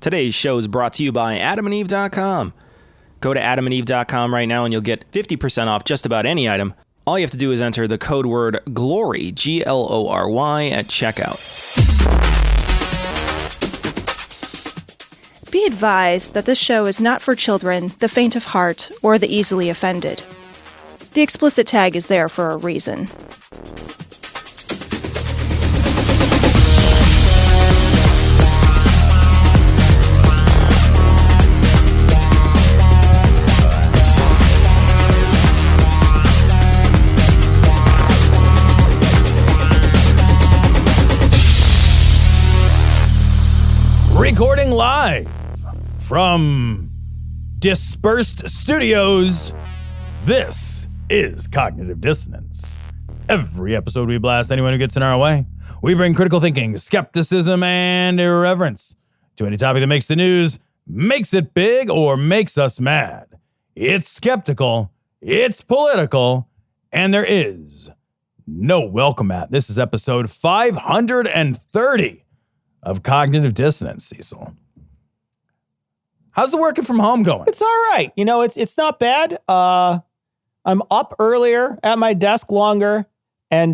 Today's show is brought to you by adamandeve.com. Go to adamandeve.com right now and you'll get 50% off just about any item. All you have to do is enter the code word GLORY, Glory, at checkout. Be advised that this show is not for children, the faint of heart, or the easily offended. The explicit tag is there for a reason. Recording live from dispersed studios, this is Cognitive Dissonance. Every episode we blast anyone who gets in our way. We bring critical thinking, skepticism, and irreverence to any topic that makes the news, makes it big, or makes us mad. It's skeptical, it's political, and there is no welcome mat. This is episode 530 of Cognitive Dissonance, Cecil. How's the working from home going? It's all right. You know, it's not bad. I'm up earlier, at my desk longer, and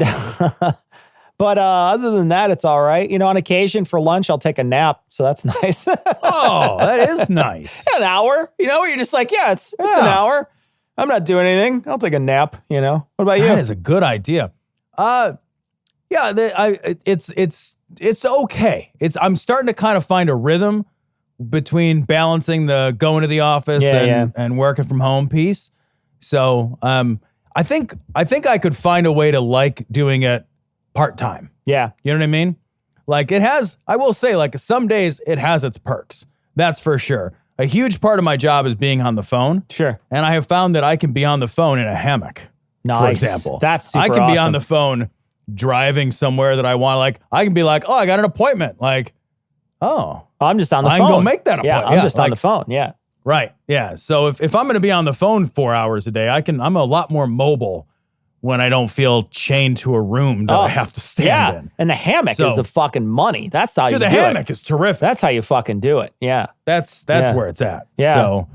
but other than that, it's all right. You know, on occasion for lunch, I'll take a nap, so that's nice. Oh, that is nice. An hour, you know, where you're just like, it's an hour. I'm not doing anything. I'll take a nap, you know. What about you? That is a good idea. It's okay. I'm starting to kind of find a rhythm between balancing the going to the office and working from home piece. So I think I could find a way to like doing it part-time. Yeah. You know what I mean? Like I will say, like some days it has its perks. That's for sure. A huge part of my job is being on the phone. Sure. And I have found that I can be on the phone in a hammock. Nice. For example. That's super I can be awesome. on the phone driving somewhere that I want. Like I can be like, oh, I got an appointment. Like, oh. I'm just on the phone. I can go make that appointment. Yeah, I'm just on the phone. Yeah. Right. Yeah. So if I'm going to be on the phone 4 hours a day, I'm a lot more mobile when I don't feel chained to a room that I have to stand in. And the hammock is the fucking money. That's how you do it. The hammock is terrific. That's how you fucking do it. Yeah. That's where it's at. Yeah. So,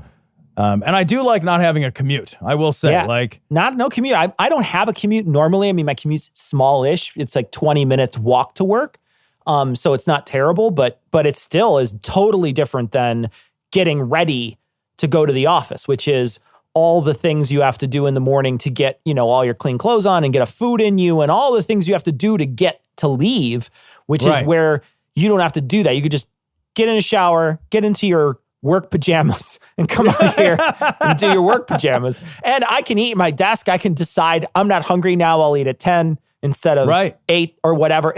and I do like not having a commute. I will say, no commute. I don't have a commute normally. I mean, my commute's small-ish. It's like 20 minutes walk to work. So it's not terrible, but it still is totally different than getting ready to go to the office, which is all the things you have to do in the morning to get, you know, all your clean clothes on and get a food in you and all the things you have to do to get to leave, which is where you don't have to do that. You could just get in a shower, get into your work pajamas and come out here and do your work pajamas. And I can eat at my desk. I can decide I'm not hungry now. I'll eat at 10 instead of 8 or whatever.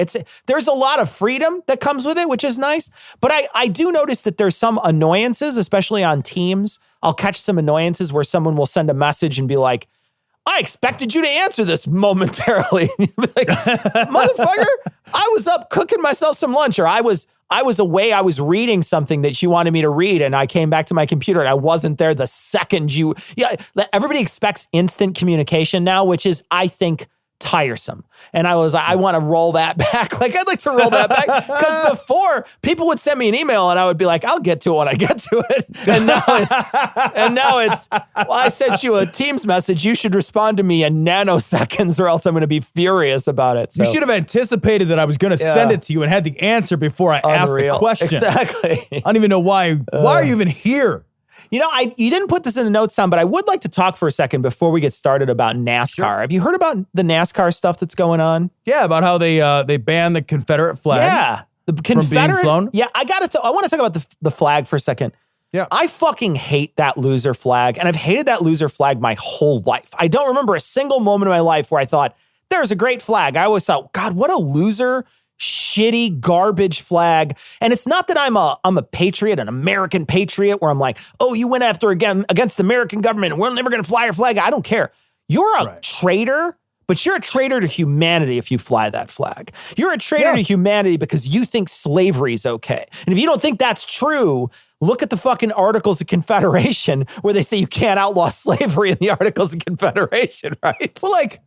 There's a lot of freedom that comes with it, which is nice. But I do notice that there's some annoyances, especially on Teams. I'll catch some annoyances where someone will send a message and be like, I expected you to answer this momentarily. Like, motherfucker, I was up cooking myself some lunch, or I was away. I was reading something that you wanted me to read, and I came back to my computer and I wasn't there the second you. Yeah, everybody expects instant communication now, which is, I think, tiresome. And I was like, I want to roll that back. Like, I'd like to roll that back. Because before, people would send me an email and I would be like, I'll get to it when I get to it. And now it's, well, I sent you a Teams message. You should respond to me in nanoseconds or else I'm going to be furious about it. So, you should have anticipated that I was going to send it to you and had the answer before I asked the question. Exactly. I don't even know why. Why are you even here? You know, you didn't put this in the notes, Tom, but I would like to talk for a second before we get started about NASCAR. Sure. Have you heard about the NASCAR stuff that's going on? Yeah, about how they banned the Confederate flag. Yeah, the Confederate. From being flown. Yeah, I want to talk about the flag for a second. Yeah, I fucking hate that loser flag, and I've hated that loser flag my whole life. I don't remember a single moment in my life where I thought there's a great flag. I always thought, God, what a loser, shitty garbage flag. And it's not that I'm a patriot, an American patriot, where I'm like, oh, you went after against the American government and we're never going to fly your flag. I don't care. You're a traitor, but you're a traitor to humanity if you fly that flag. You're a traitor to humanity because you think slavery is okay. And if you don't think that's true, look at the fucking Articles of Confederation where they say you can't outlaw slavery in the Articles of Confederation, right? Well, like,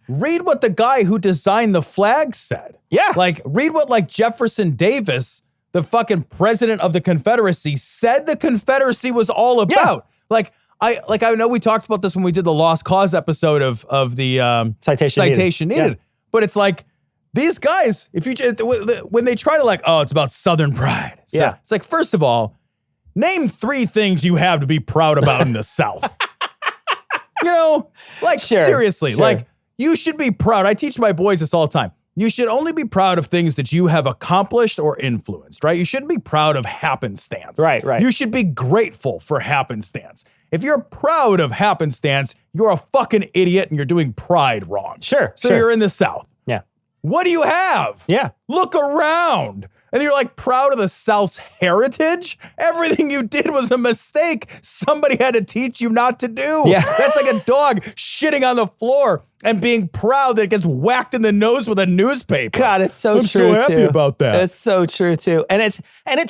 read what the guy who designed the flag said. Yeah. Like, read what, like, Jefferson Davis the fucking president of the Confederacy said the Confederacy was all about. Like I know we talked about this when we did the Lost Cause episode of the citation needed. But it's like these guys, if you when they try to like, oh, it's about Southern pride. So it's like, first of all, name 3 things you have to be proud about in the South. You know, like seriously, like you should be proud. I teach my boys this all the time. You should only be proud of things that you have accomplished or influenced, right? You shouldn't be proud of happenstance. Right. You should be grateful for happenstance. If you're proud of happenstance, you're a fucking idiot and you're doing pride wrong. Sure. So you're in the South. Yeah. What do you have? Yeah. Look around. And you're like proud of the South's heritage? Everything you did was a mistake somebody had to teach you not to do. Yeah. That's like a dog shitting on the floor and being proud that it gets whacked in the nose with a newspaper. God, it's so I'm true. so happy too. about that. It's so true too. And it's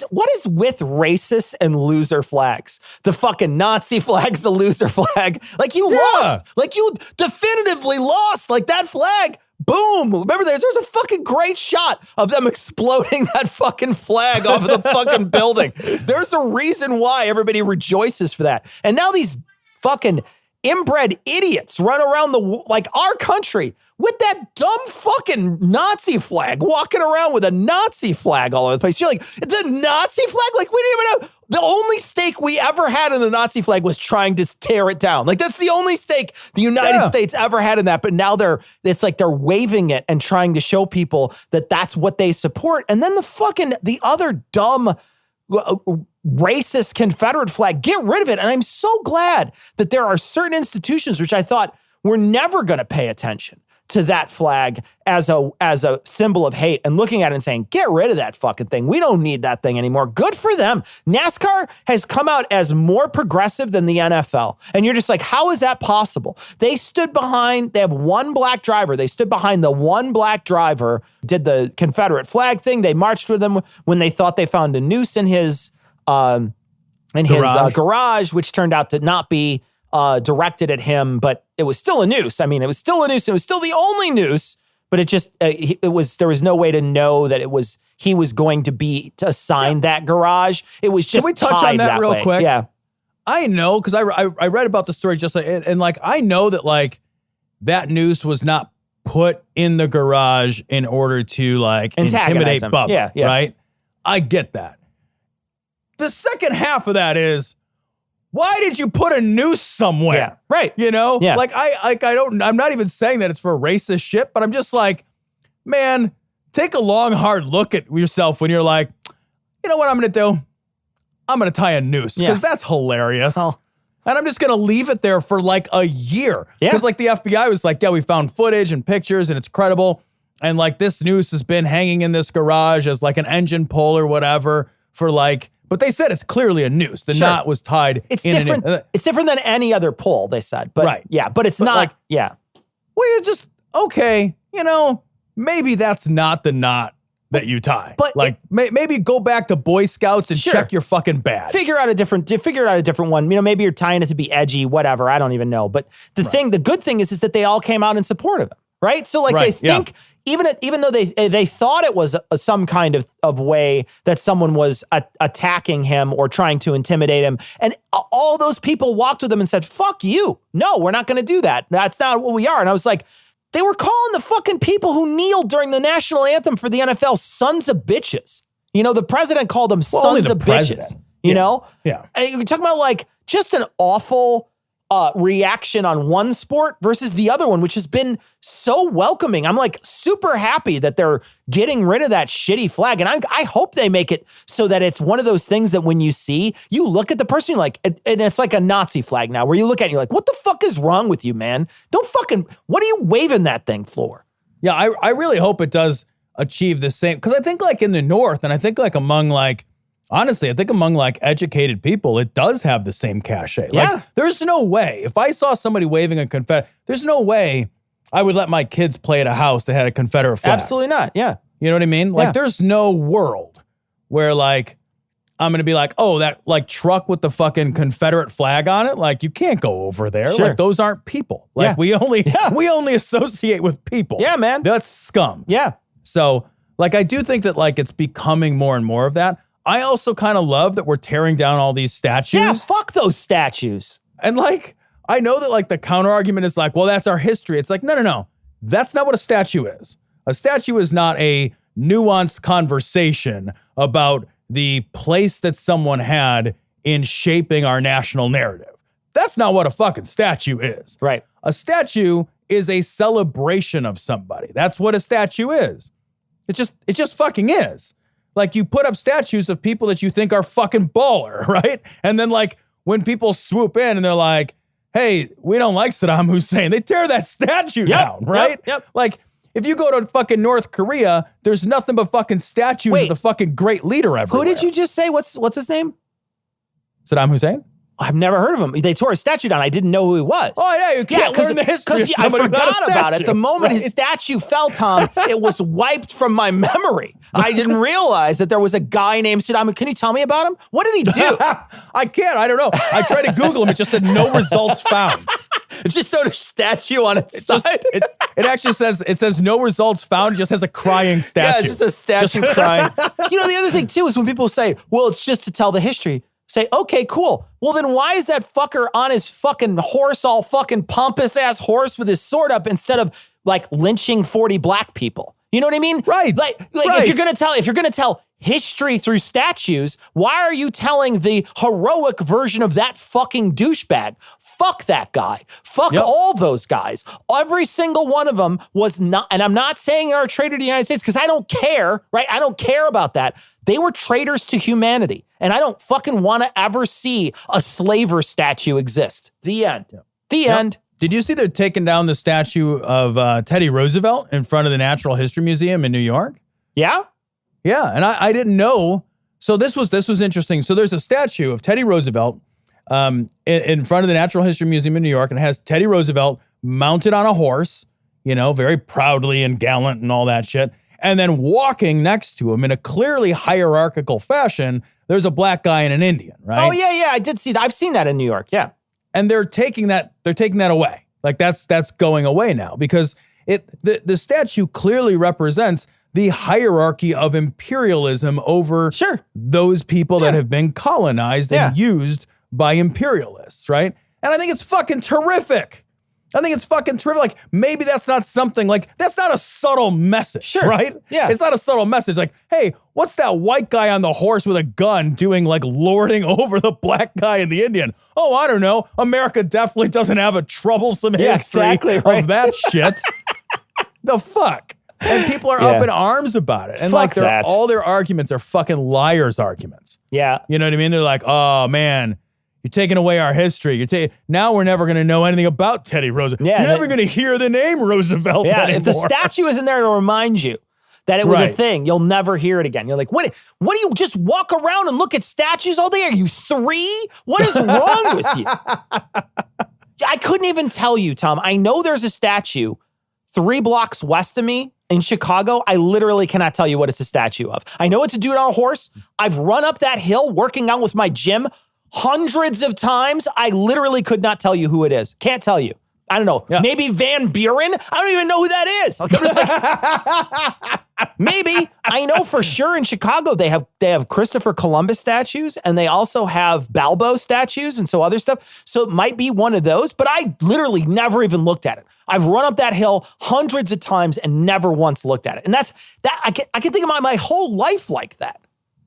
what is with racist and loser flags? The fucking Nazi flag's a loser flag. Like you lost. Like you definitively lost. Like that flag. Boom. Remember there's a fucking great shot of them exploding that fucking flag off of the fucking building. There's a reason why everybody rejoices for that. And now these fucking inbred idiots run around like our country with that dumb fucking Nazi flag, walking around with a Nazi flag all over the place. You're like, the Nazi flag? Like, we didn't even know. The only stake we ever had in the Nazi flag was trying to tear it down. Like, that's the only stake the United States ever had in that. But now it's like they're waving it and trying to show people that that's what they support. And then the other dumb racist Confederate flag, get rid of it. And I'm so glad that there are certain institutions which I thought were never going to pay attention to that flag as a symbol of hate and looking at it and saying, get rid of that fucking thing. We don't need that thing anymore. Good for them. NASCAR has come out as more progressive than the NFL. And you're just like, how is that possible? They have one black driver. They stood behind the one black driver, did the Confederate flag thing. They marched with him when they thought they found a noose in his garage, which turned out to not be directed at him, but it was still a noose. I mean, it was still a noose. It was still the only noose, but there was no way to know that he was going to be assigned that garage. It was just. Can we touch on that real quick? Yeah, I know because I read about the story just and like I know that like that noose was not put in the garage in order to like intimidate Bubba. Yeah, right. I get that. The second half of that is, why did you put a noose somewhere? Yeah, right. You know? Yeah. Like I'm not even saying that it's for racist shit, but I'm just like, man, take a long, hard look at yourself when you're like, you know what I'm going to do? I'm going to tie a noose because that's hilarious. Oh. And I'm just going to leave it there for like a year. Because like the FBI was like, yeah, we found footage and pictures and it's credible. And like this noose has been hanging in this garage as like an engine pole or whatever for like, but they said it's clearly a noose. The knot was tied. It's different. It's different than any other pole, they said. But right. Yeah, but it's not. Like, yeah. Well, you're just, okay, you know, maybe that's not the knot that you tie. But like maybe go back to Boy Scouts and check your fucking badge. Figure out a different one. You know, maybe you're tying it to be edgy, whatever. I don't even know. But the good thing is that they all came out in support of him. Right. So like they think even though they thought it was some kind of way that someone was attacking him or trying to intimidate him. And all those people walked with him and said, fuck you. No, we're not going to do that. That's not what we are. And I was like, they were calling the fucking people who kneeled during the national anthem for the NFL sons of bitches. You know, the president called them sons of bitches, you know? Yeah. And you're talking about like just an awful reaction on one sport versus the other one, which has been so welcoming. I'm like super happy that they're getting rid of that shitty flag. And I hope they make it so that it's one of those things that when you see, you look at the person, you're like, and it's like a Nazi flag now where you look at it, you're like, what the fuck is wrong with you, man? What are you waving that thing for? Yeah, I really hope it does achieve the same. Because I think like in the North, and I think like among like, honestly, I think among like educated people, it does have the same cachet. Yeah. Like, there's no way, if I saw somebody waving a Confederate, there's no way I would let my kids play at a house that had a Confederate flag. Absolutely not. Yeah. You know what I mean? Like, there's no world where like, I'm going to be like, oh, that like truck with the fucking Confederate flag on it. Like, you can't go over there. Sure. Like, those aren't people. Like, we only associate with people. Yeah, man. That's scum. Yeah. So, Like, I do think that, like, it's becoming more and more of that. I also kind of love that we're tearing down all these statues. Yeah, fuck those statues. And, like, I know that, like, the counter argument is like, well, that's our history. It's like, no. That's not what a statue is. A statue is not a nuanced conversation about the place that someone had in shaping our national narrative. That's not what a fucking statue is. Right. A statue is a celebration of somebody. That's what a statue is. It just fucking is. Like, you put up statues of people that you think are fucking baller, right? And then, like, when people swoop in and they're like, hey, we don't like Saddam Hussein, they tear that statue down, right? Yep. Like, if you go to fucking North Korea, there's nothing but fucking statues of the fucking great leader everywhere. Who did you just say? What's his name? Saddam Hussein? I've never heard of him. They tore his statue down. I didn't know who he was. Oh, yeah, you can't learn the history of I somebody without a forgot about it. statue, The moment his right? statue fell, Tom, it was wiped from my memory. I didn't realize that there was a guy named Saddam. Can you tell me about him? What did he do? I can't. I don't know. I tried to Google him. It just said no results found. It's just sort of statue on its side. It actually says no results found. It just has a crying statue. Yeah, it's just a statue crying. You know, the other thing, too, is when people say, well, it's just to tell the history. Say, okay, cool. Well, then why is that fucker on his fucking horse, all fucking pompous ass horse with his sword up, instead of like lynching 40 black people? You know what I mean? Right. Like right. if you're gonna tell history through statues, why are you telling the heroic version of that fucking douchebag? Fuck that guy. Fuck all those guys. Every single one of them was not, and I'm not saying they're a traitor to the United States because I don't care, right? I don't care about that. They were traitors to humanity. And I don't fucking want to ever see a slaver statue exist. The end. The end. Did you see they're taking down the statue of Teddy Roosevelt in front of the Natural History Museum in New York? Yeah? Yeah, and I didn't know. So this was interesting. So there's a statue of Teddy Roosevelt in front of the Natural History Museum in New York, and it has Teddy Roosevelt mounted on a horse, you know, very proudly and gallant and all that shit. And then walking next to him in a clearly hierarchical fashion, there's a black guy and an Indian, right? Oh, yeah, I did see that. I've seen that in New York, yeah. And they're taking that away. Like that's going away now because the statue clearly represents the hierarchy of imperialism over those people that have been colonized and used by imperialists, right? And I think it's fucking terrific. Like, maybe that's not something, like, that's not a subtle message, right? Yeah. It's not a subtle message. Like, hey, what's that white guy on the horse with a gun doing, like, lording over the black guy and the Indian? Oh, I don't know. America definitely doesn't have a troublesome history of that shit. The fuck? And people are up in arms about it. And, fuck like, all their arguments are fucking liars' arguments. Yeah. You know what I mean? They're like, oh, man, you're taking away our history. Now we're never going to know anything about Teddy Roosevelt. Yeah, you're never going to hear the name Roosevelt anymore. If the statue isn't there to remind you that it was a thing, you'll never hear it again. You're like, what do you just walk around and look at statues all day? Are you 3? What is wrong with you? I couldn't even tell you, Tom. I know there's a statue 3 blocks west of me in Chicago. I literally cannot tell you what it's a statue of. I know it's a dude on a horse. I've run up that hill working out with my gym hundreds of times. I literally could not tell you who it is. Can't tell you. I don't know. Yeah. Maybe Van Buren? I don't even know who that is. Like, I'm just like, maybe. I know for sure in Chicago they have Christopher Columbus statues, and they also have Balbo statues and so other stuff. So it might be one of those, but I literally never even looked at it. I've run up that hill hundreds of times and never once looked at it. And that's that. I can think of my whole life like that.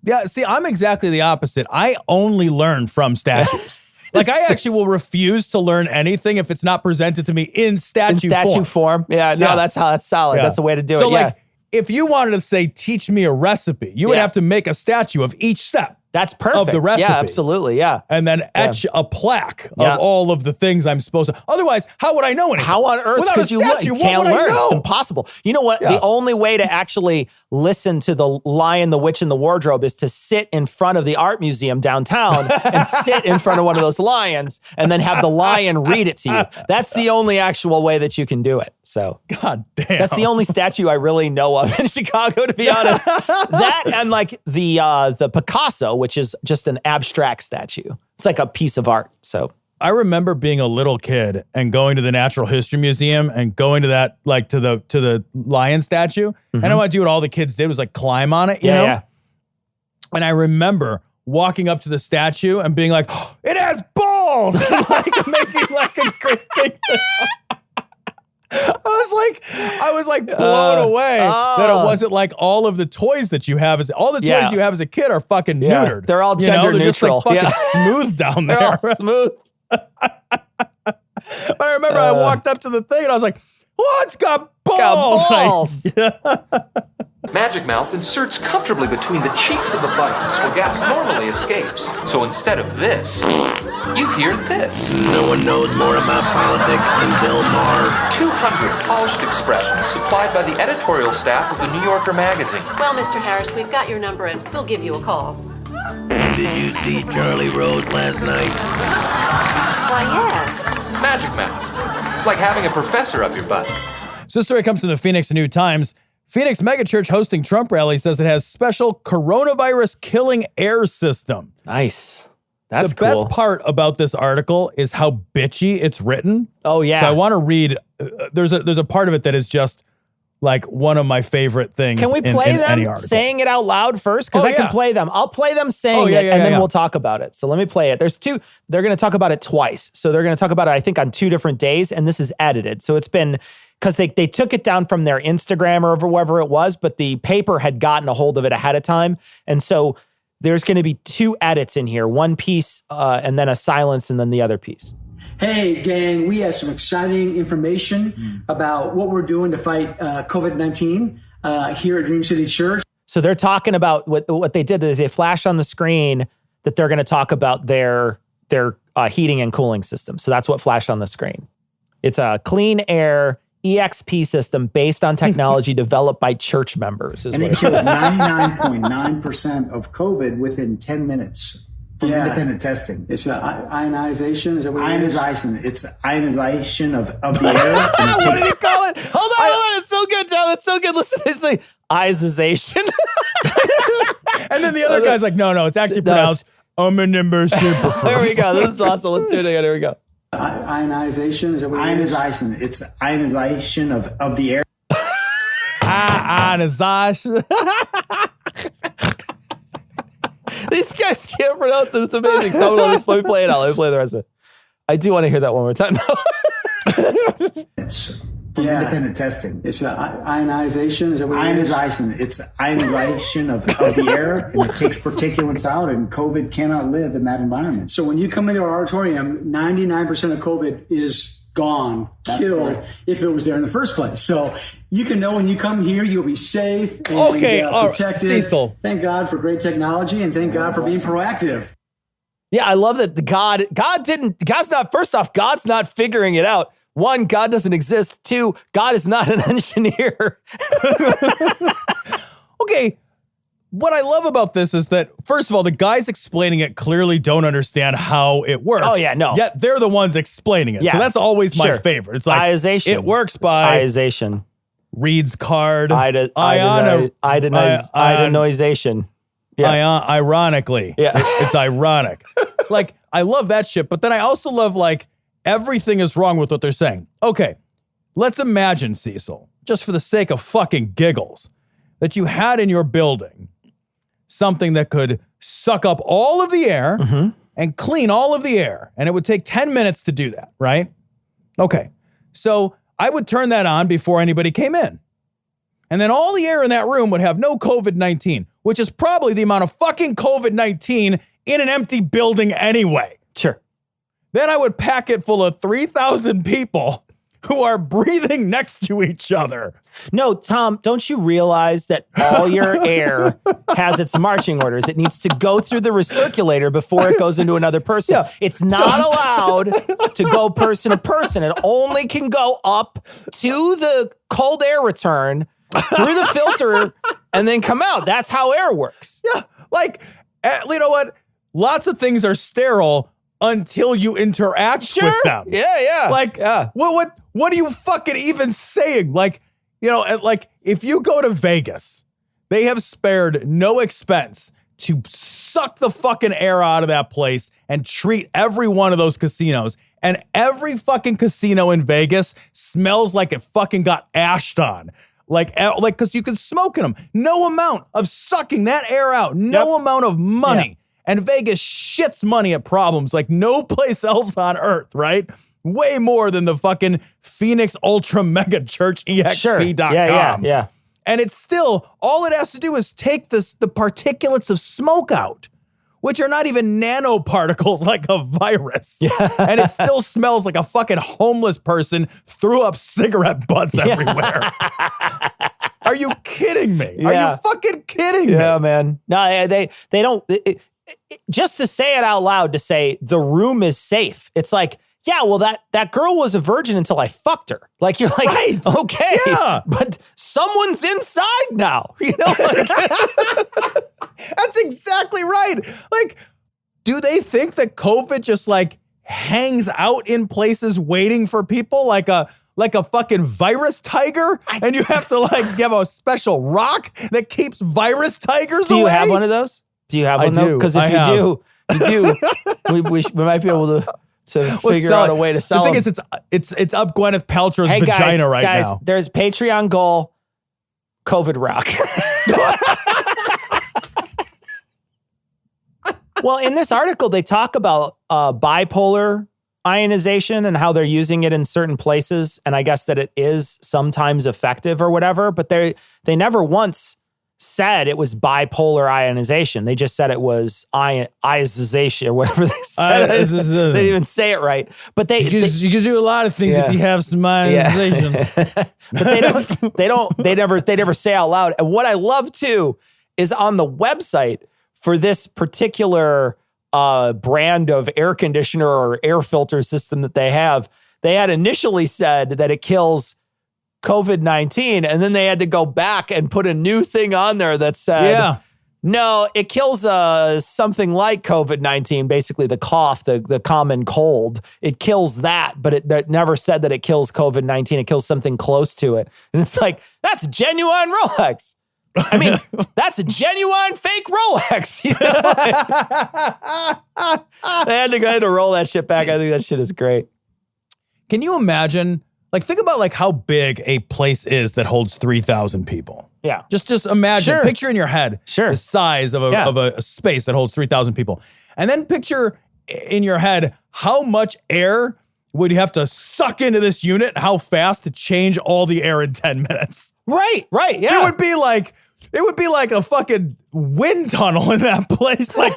Yeah, see, I'm exactly the opposite. I only learn from statues. Like, I actually will refuse to learn anything if it's not presented to me in statue form. Yeah, no, that's solid. Yeah. That's the way to do it. So, like, if you wanted to say, teach me a recipe, you would have to make a statue of each step. That's perfect. Of the recipe. Yeah, absolutely, yeah. And then etch a plaque of all of the things I'm supposed to. Otherwise, how would I know anything? How on earth could you learn? You can't learn. It's impossible. You know what? Yeah. The only way to actually listen to The Lion, the Witch, and the Wardrobe is to sit in front of the art museum downtown and sit in front of one of those lions and then have the lion read it to you. That's the only actual way that you can do it. So, God damn. That's the only statue I really know of in Chicago, to be honest. That and like the Picasso, which is just an abstract statue. It's like a piece of art. So I remember being a little kid and going to the Natural History Museum and going to that, like to the lion statue. And I want to do what all the kids did was like climb on it, you know? Yeah. And I remember walking up to the statue and being like, oh, it has balls! Like making like a great thing. I was like blown away that it wasn't like all of the toys that you have you have as a kid are fucking neutered. They're all gender neutral. Just like fucking smooth down there. They're all smooth. But I remember I walked up to the thing and I was like, oh, it's got balls. Magic Mouth inserts comfortably between the cheeks of the buttons where gas normally escapes. So instead of this, you hear this. No one knows more about politics than Bill Maher. 200 polished expressions supplied by the editorial staff of the New Yorker magazine. Well, Mr. Harris, we've got your number and we'll give you a call. Did you see Charlie Rose last night? Why, yes. Magic Mouth. It's like having a professor up your butt. So this story comes from the Phoenix New Times. Phoenix Megachurch hosting Trump rally says it has special coronavirus killing air system. Nice. That's the best part about this article is how bitchy it's written. Oh, yeah. So I want to read. There's a part of it that is just like one of my favorite things. Can we play them saying it out loud first? Because I can play them. I'll play them saying it, and then we'll talk about it. So let me play it. There's two. They're going to talk about it twice. So they're going to talk about it, I think, on 2 different days, and this is edited. So it's been, because they took it down from their Instagram or wherever it was, but the paper had gotten a hold of it ahead of time. And so there's going to be 2 edits in here, one piece and then a silence and then the other piece. Hey, gang, we have some exciting information about what we're doing to fight COVID-19 here at Dream City Church. So they're talking about what they did is they flashed on the screen that they're going to talk about their heating and cooling system. So that's what flashed on the screen. It's a clean air EXP system based on technology developed by church members. And it kills 99.9% of COVID within 10 minutes. Independent testing. It's ionization. Is that what ionization? It's ionization of the air. What did he call it? Hold on. It's so good, Tom. It's so good. Listen, it's like ionization. And then the other guy's like, no, it's actually pronounced omnibus. There we go. This is awesome. Let's do it again. Here we go. Ionization. Is that what ionization? It's ionization of the air. Ionization. These guys can't pronounce it. It's amazing. So let me play it out. Let me play the rest of it. I do want to hear that one more time. It's from independent testing. It's ionization. Is that what ionization? It's ionization of the air, and it takes particulates out, and COVID cannot live in that environment. So when you come into our auditorium, 99% of COVID is gone, killed, if it was there in the first place. So you can know when you come here, you'll be safe and protected. Cecil. Thank God for great technology, and thank God for being proactive. Yeah, I love that God's not figuring it out. 1, God doesn't exist. 2, God is not an engineer. Okay. What I love about this is that, first of all, the guys explaining it clearly don't understand how it works. Oh, yeah, no. Yet they're the ones explaining it. Yeah. So that's always my favorite. It's like, ionization. It works by ionization. Reed's card. Ionization. Yeah. Ironically. Yeah. It's ironic. Like, I love that shit. But then I also love, like, everything is wrong with what they're saying. Okay, let's imagine, Cecil, just for the sake of fucking giggles, that you had in your building something that could suck up all of the air and clean all of the air. And it would take 10 minutes to do that, right? Okay, so I would turn that on before anybody came in. And then all the air in that room would have no COVID-19, which is probably the amount of fucking COVID-19 in an empty building anyway. Sure. Then I would pack it full of 3,000 people who are breathing next to each other. No, Tom, don't you realize that all your air has its marching orders? It needs to go through the recirculator before it goes into another person. Yeah. It's not allowed to go person to person. It only can go up to the cold air return through the filter and then come out. That's how air works. Yeah, like, you know what? Lots of things are sterile until you interact with them. Yeah. Like, what are you fucking even saying? Like, you know, like if you go to Vegas, they have spared no expense to suck the fucking air out of that place and treat every one of those casinos. And every fucking casino in Vegas smells like it fucking got ashed on. Like, because you can smoke in them. No amount of sucking that air out. No amount of money. And Vegas shits money at problems like no place else on earth, right? Way more than the fucking Phoenix Ultra Megachurch EXP.com. Yeah. And it's still, all it has to do is take the particulates of smoke out, which are not even nanoparticles like a virus. Yeah. And it still smells like a fucking homeless person threw up cigarette butts everywhere. Are you kidding me? Yeah. Are you fucking kidding me? Yeah, man. No, they don't. Just to say it out loud, to say the room is safe. It's like, yeah, well, that girl was a virgin until I fucked her. Like, you're like, right. Okay, but someone's inside now. You know, that's exactly right. Like, do they think that COVID just like hangs out in places waiting for people like a fucking virus tiger? And you have to like give a special rock that keeps virus tigers away? Do you have one of those? Do you have one though? Because if you do, we might be able to figure out a way to sell. The thing is, it's up Gwyneth Paltrow's vagina right now. There's Patreon goal, COVID rock. Well, in this article, they talk about bipolar ionization and how they're using it in certain places, and I guess that it is sometimes effective or whatever. But they never once said it was bipolar ionization. They just said it was ionization or whatever they said. They didn't even say it right. But you can do a lot of things if you have some ionization. But they never say out loud. And what I love too is on the website for this particular brand of air conditioner or air filter system that they had initially said that it kills COVID-19, and then they had to go back and put a new thing on there that said, no, it kills something like COVID-19, basically the cough, the common cold. It kills that, but it never said that it kills COVID-19. It kills something close to it. And it's like, that's genuine Rolex. I mean, that's a genuine fake Rolex. You know? They had to go ahead and roll that shit back. I think that shit is great. Can you imagine? Like, think about like how big a place is that holds 3,000 people. Yeah. Just imagine, picture in your head the size of a space that holds 3,000 people. And then picture in your head how much air would you have to suck into this unit, how fast to change all the air in 10 minutes. Right, yeah. It would be like a fucking wind tunnel in that place. Like,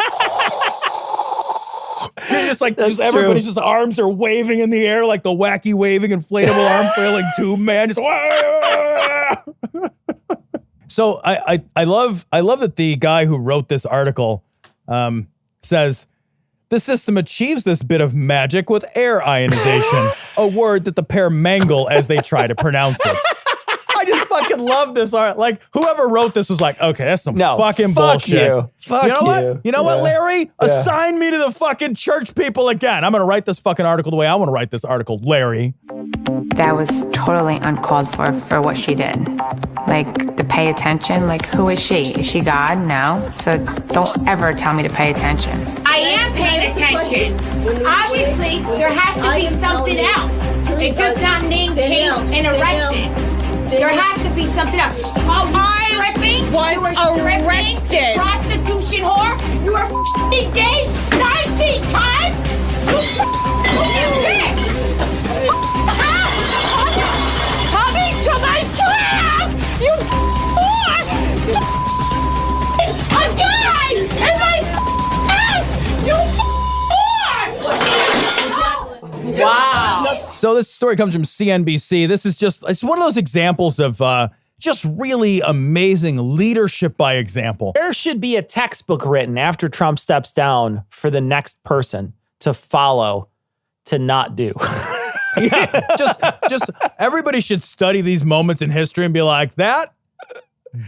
you're just like, everybody's just arms are waving in the air like the wacky waving inflatable arm flailing tube man. Just, so I love that the guy who wrote this article says, the system achieves this bit of magic with air ionization, a word that the pair mangle as they try to pronounce it. I just fucking love this art. Like, whoever wrote this was like, okay, that's some fucking bullshit. You know what, Larry? Assign me to the fucking church people again. I'm going to write this fucking article the way I want to write this article, Larry. That was totally uncalled for what she did. Like, to pay attention, like, who is she? Is she God? No. So don't ever tell me to pay attention. I am paying attention. Obviously, there has to be something else. It's just not name changed and arrested. There has to be something else. I was arrested. Prostitution whore. You were f***ing gay 19 times. You bitch. Coming to my trap. You whore. A guy in my ass. You whore. Wow. So this story comes from CNBC. This is it's one of those examples of just really amazing leadership by example. There should be a textbook written after Trump steps down for the next person to follow, to not do. just everybody should study these moments in history and be like, that,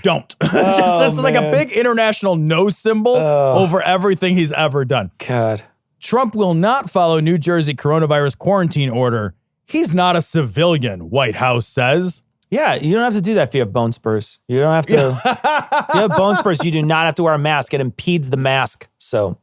don't. This is like a big international no symbol over everything he's ever done. God. Trump will not follow New Jersey coronavirus quarantine order. He's not a civilian, White House says. Yeah, you don't have to do that if you have bone spurs. You don't have to. If you have bone spurs, you do not have to wear a mask. It impedes the mask. So.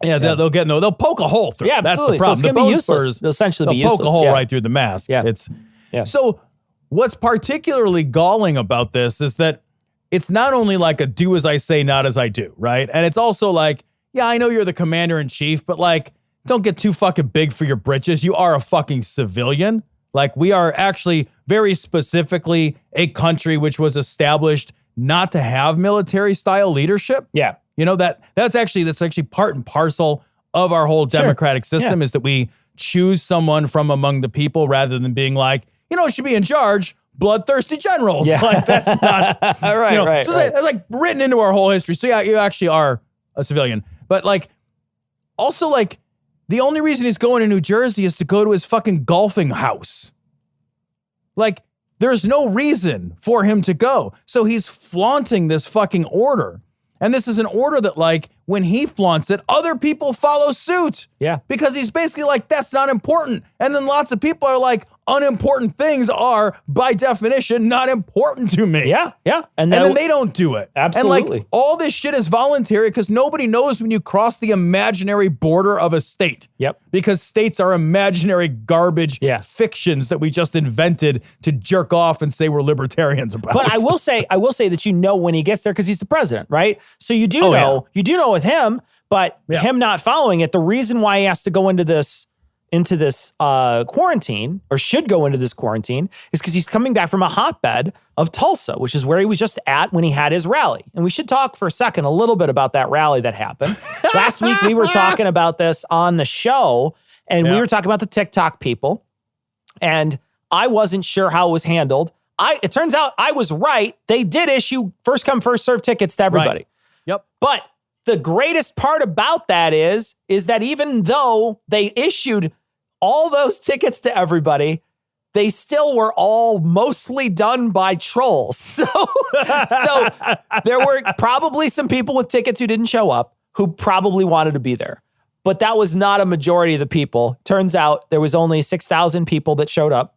Yeah, they'll poke a hole through. Yeah, absolutely. That's the problem. So it's going to be useless. They'll essentially be useless. Poke a hole right through the mask. Yeah. So what's particularly galling about this is that it's not only like a do as I say, not as I do, right? And it's also like, yeah, I know you're the commander in chief, but like, don't get too fucking big for your britches. You are a fucking civilian. Like, we are actually very specifically a country which was established not to have military style leadership. Yeah. You know, that's actually part and parcel of our whole democratic system is that we choose someone from among the people rather than being like, should be in charge, bloodthirsty generals. Yeah. Like, that's not right. So that's like written into our whole history. So yeah, you actually are a civilian. But like, also like, the only reason he's going to New Jersey is to go to his fucking golfing house. Like, there's no reason for him to go. So he's flaunting this fucking order. And this is an order that, like, when he flaunts it, other people follow suit. Yeah. Because he's basically like, that's not important. And then lots of people are like, unimportant things are, by definition, not important to me. Yeah. And then they don't do it. Absolutely. And, like, all this shit is voluntary because nobody knows when you cross the imaginary border of a state. Yep. Because states are imaginary garbage fictions that we just invented to jerk off and say we're libertarians about. But I will say that when he gets there because he's the president, right? So you do know with him, but him not following it, the reason why he has to go into this quarantine, or should go into this quarantine, is because he's coming back from a hotbed of Tulsa, which is where he was just at when he had his rally. And we should talk for a second a little bit about that rally that happened. Last week, we were talking about this on the show, and we were talking about the TikTok people, and I wasn't sure how it was handled. It turns out I was right. They did issue first come, first serve tickets to everybody. Right. Yep. But the greatest part about that is that even though they issued all those tickets to everybody, they still were all mostly done by trolls. So there were probably some people with tickets who didn't show up who probably wanted to be there. But that was not a majority of the people. Turns out there was only 6,000 people that showed up.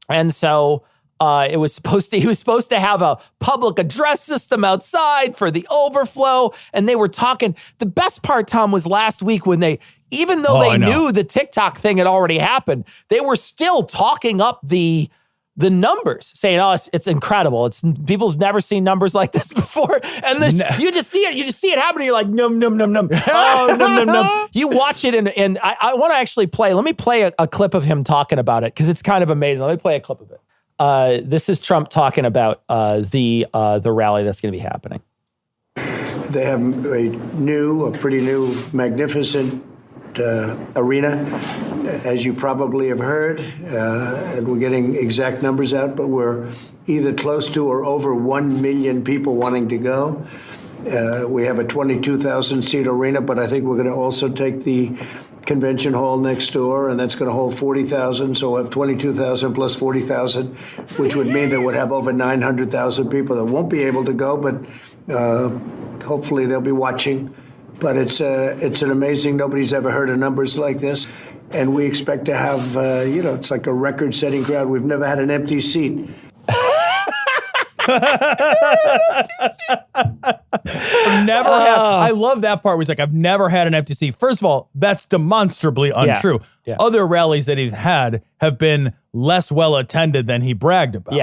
And so he was supposed to have a public address system outside for the overflow. And they were talking. The best part, Tom, was last week when even though they knew the TikTok thing had already happened, they were still talking up the numbers, saying, "Oh, it's incredible. People's never seen numbers like this before." And you just see it happening. You're like, num num num num. Oh, num num num. You watch it, and I want to actually play. Let me play a clip of him talking about it because it's kind of amazing. Let me play a clip of it. This is Trump talking about the rally that's going to be happening. They have a pretty new, magnificent arena, as you probably have heard, and we're getting exact numbers out, but we're either close to or over 1 million people wanting to go. We have a 22,000-seat arena, but I think we're going to also take the convention hall next door, and that's going to hold 40,000. So we'll have 22,000 plus 40,000, which would mean that we'd have over 900,000 people that won't be able to go, but hopefully they'll be watching. But it's an amazing, nobody's ever heard of numbers like this. And we expect to have, it's like a record-setting crowd. We've never had an empty seat. I love that part where he's like, I've never had an empty seat. First of all, that's demonstrably untrue. Yeah. Other rallies that he's had have been less well attended than he bragged about.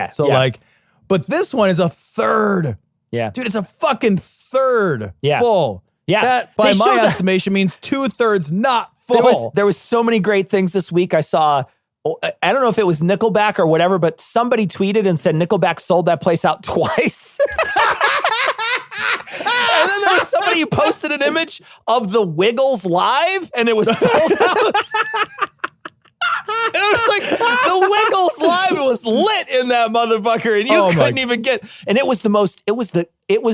But this one is a third. Yeah. Dude, it's a fucking third full. Yeah. That, by my estimation, means 2/3 not full. There was so many great things this week. I saw, I don't know if it was Nickelback or whatever, but somebody tweeted and said Nickelback sold that place out twice. And then there was somebody who posted an image of the Wiggles live, and it was sold out. And it was like, the Wiggles live was lit in that motherfucker, and you couldn't even get, and it was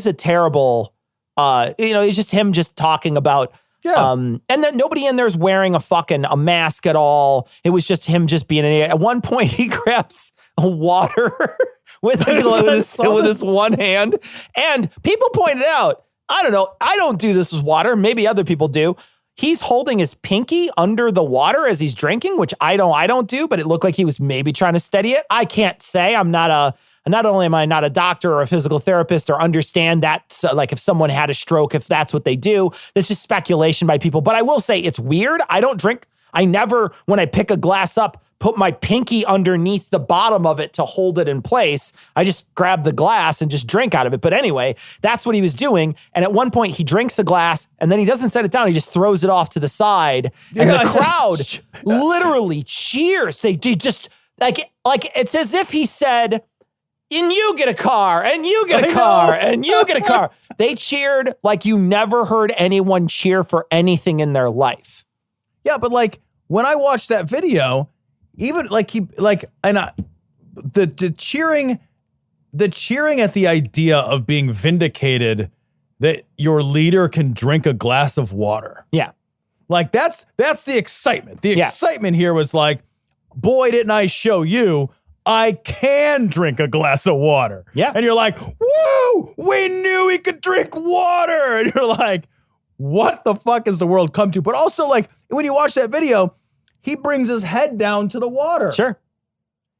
a terrible, it's just him just talking about, and then nobody in there is wearing a mask at all. It was just him just being an idiot. At one point, he grabs a water with his one hand. And people pointed out, I don't know, I don't do this with water. Maybe other people do. he's holding his pinky under the water as he's drinking, which I don't do, but it looked like he was maybe trying to steady it. I can't say. Not only am I not a doctor or a physical therapist or understand that, so like if someone had a stroke, if that's what they do, that's just speculation by people. But I will say it's weird. I don't drink. I never, when I pick a glass up, put my pinky underneath the bottom of it to hold it in place. I just grab the glass and just drink out of it. But anyway, that's what he was doing. And at one point he drinks a glass and then he doesn't set it down. He just throws it off to the side. And the crowd literally cheers. They just like it's as if he said, and you get a car, and you get a car, and you get a car. They cheered like you never heard anyone cheer for anything in their life. Yeah, but like when I watched that video, even the cheering at the idea of being vindicated that your leader can drink a glass of water. Yeah. Like that's the excitement. The excitement here was like, boy, didn't I show you I can drink a glass of water. Yeah. And you're like, woo, we knew he could drink water. And you're like, what the fuck has the world come to? But also, like, when you watch that video, he brings his head down to the water. Sure.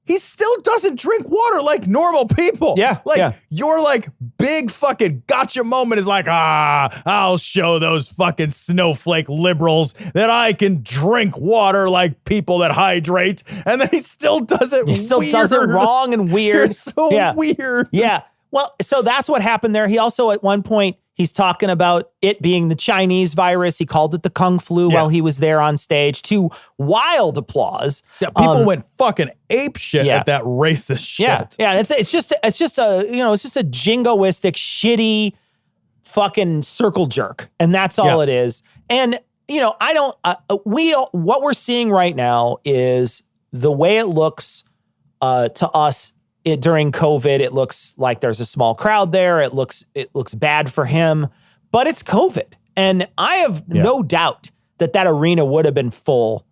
He still doesn't drink water like normal people. Yeah. Like, your, like, big fucking gotcha moment is like, I'll show those fucking snowflake liberals that I can drink water like people that hydrate. And then he still does it does it wrong and weird. It's so weird. Yeah. Well, so that's what happened there. He also, at one point, he's talking about it being the Chinese virus. He called it the Kung flu while he was there on stage to wild applause. Yeah, people went fucking ape shit at that racist shit. Yeah, yeah. And it's just a jingoistic, shitty, fucking circle jerk, and that's all it is. And what we're seeing right now is the way it looks to us. During COVID, it looks like there's a small crowd there. It looks bad for him, but it's COVID. And I have no doubt that arena would have been full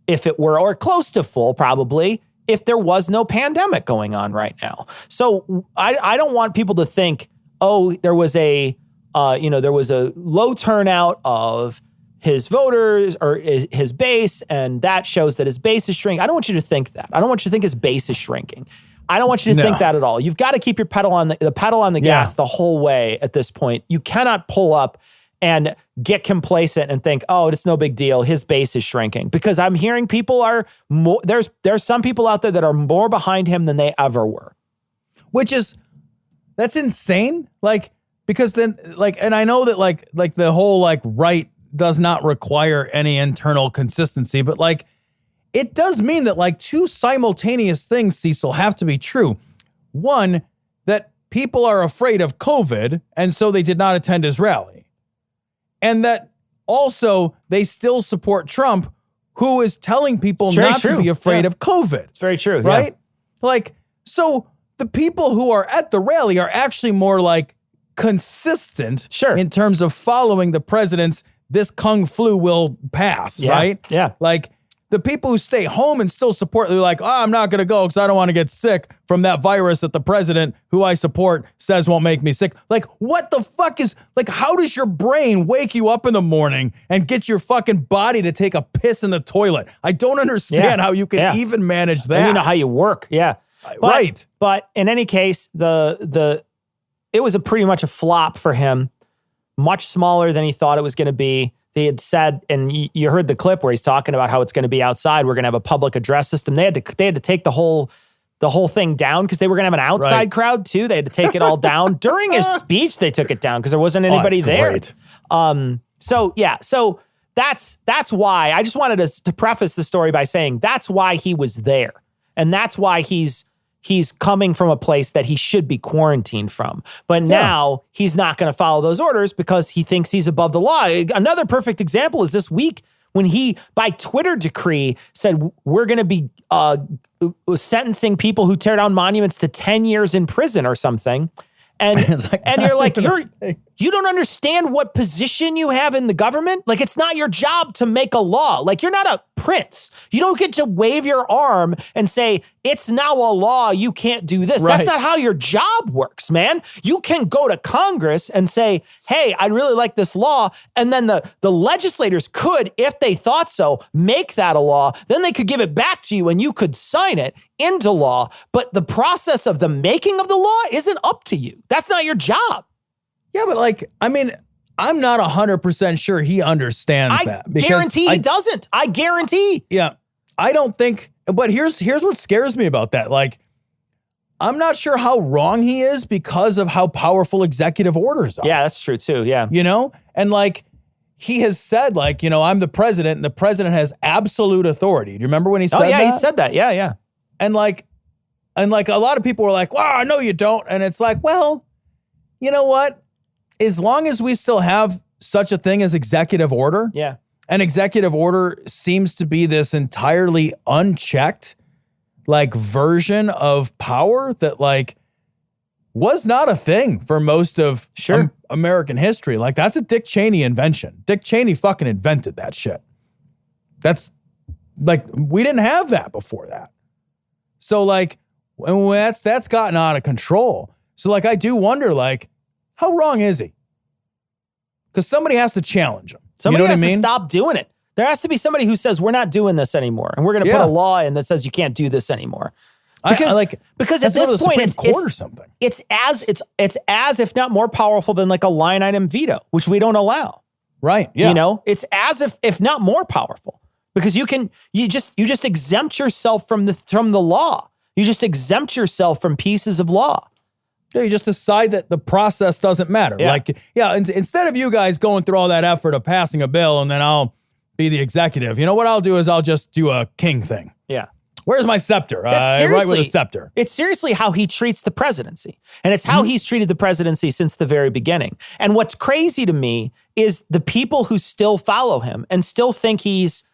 if it were, or close to full probably, if there was no pandemic going on right now. So I don't want people to think, oh, there was a low turnout of his voters or his base, and that shows that his base is shrinking. I don't want you to think that. I don't want you to think his base is shrinking. I don't want you to think that at all. You've got to keep your pedal on the gas the whole way at this point. You cannot pull up and get complacent and think, oh, it's no big deal. His base is shrinking. Because I'm hearing people are more, there's some people out there that are more behind him than they ever were. That's insane. Like, because then, like, and I know that like the whole like right does not require any internal consistency, but like, it does mean that like two simultaneous things, Cecil, have to be true. One, that people are afraid of COVID, and so they did not attend his rally. And that also they still support Trump, who is telling people not to be afraid of COVID. It's very true. Right? Yeah. Like, so the people who are at the rally are actually more like consistent in terms of following the president's this Kung flu will pass, right? Yeah. Like, the people who stay home and still support, they're like, I'm not going to go because I don't want to get sick from that virus that the president, who I support, says won't make me sick. Like, what the fuck is, like, how does your brain wake you up in the morning and get your fucking body to take a piss in the toilet? I don't understand how you can even manage that. I don't know how you work. Yeah. But in any case, it was pretty much a flop for him, much smaller than he thought it was going to be. They had said, and you heard the clip where he's talking about how it's going to be outside. We're going to have a public address system. They had to take the whole thing down because they were going to have an outside crowd too. They had to take it all down during his speech. They took it down because there wasn't anybody there. Great. So that's why I just wanted to preface the story by saying that's why he was there, and that's why he's coming from a place that he should be quarantined from. But now he's not going to follow those orders because he thinks he's above the law. Another perfect example is this week when he, by Twitter decree, said we're going to be sentencing people who tear down monuments to 10 years in prison or something. And, and you're like, You don't understand what position you have in the government? Like, it's not your job to make a law. Like, you're not a prince. You don't get to wave your arm and say, it's now a law, you can't do this. Right. That's not how your job works, man. You can go to Congress and say, hey, I really like this law. And then the legislators could, if they thought so, make that a law. Then they could give it back to you and you could sign it into law. But the process of the making of the law isn't up to you. That's not your job. Yeah, but like, I mean, I'm not 100% sure he understands that. I guarantee he doesn't. I guarantee. Yeah, I don't think, but here's what scares me about that. Like, I'm not sure how wrong he is because of how powerful executive orders are. Yeah, that's true too, yeah. You know? And like, he has said like, you know, I'm the president and the president has absolute authority. Do you remember when he said that? Oh yeah, he said that. Yeah, yeah. And like a lot of people were like, wow, no, you don't. And it's like, well, you know what? As long as we still have such a thing as executive order, yeah, an executive order seems to be this entirely unchecked, like, version of power that, like, was not a thing for most of American history. Like, that's a Dick Cheney invention. Dick Cheney fucking invented that shit. That's, like, we didn't have that before that. So, like, when that's gotten out of control. So, like, I do wonder, like, how wrong is he? Because somebody has to challenge him. Somebody you know has what I mean? to stop doing it. There has to be somebody who says, we're not doing this anymore. And we're going to put a law in that says you can't do this anymore. Because at this point, it's as if not more powerful than like a line item veto, which we don't allow. Right. Yeah. You know, it's as if not more powerful, because you just exempt yourself from the law. You just exempt yourself from pieces of law. Yeah, you just decide that the process doesn't matter. Yeah. Like, yeah, instead of you guys going through all that effort of passing a bill and then I'll be the executive, you know what I'll do is I'll just do a king thing. Yeah. Where's my scepter? I write with a scepter. It's seriously how he treats the presidency. And it's how he's treated the presidency since the very beginning. And what's crazy to me is the people who still follow him and still think he's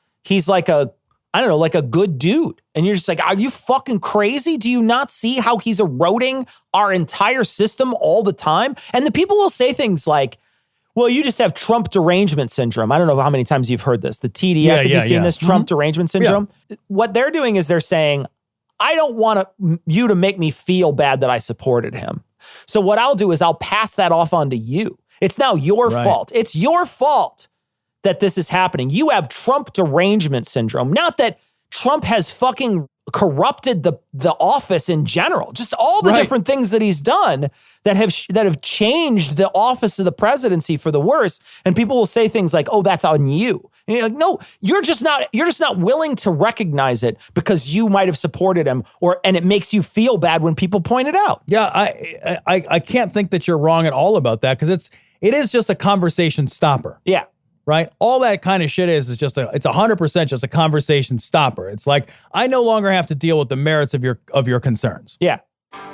like like a good dude. And you're just like, are you fucking crazy? Do you not see how he's eroding our entire system all the time? And the people will say things like, well, you just have Trump derangement syndrome. I don't know how many times you've heard this. The TDS, have you seen this Trump derangement syndrome? Yeah. What they're doing is they're saying, I don't want you to make me feel bad that I supported him. So what I'll do is I'll pass that off onto you. It's now your fault. It's your fault that this is happening. You have Trump derangement syndrome. Not that Trump has fucking corrupted the office in general. Just all the different things that he's done that have changed the office of the presidency for the worse. And people will say things like, "Oh, that's on you." And you're like, no, you're just not willing to recognize it because you might have supported him, and it makes you feel bad when people point it out. Yeah, I can't think that you're wrong at all about that, because it is just a conversation stopper. Yeah. Right? All that kind of shit is just it's 100% just a conversation stopper. It's like, I no longer have to deal with the merits of your concerns. Yeah.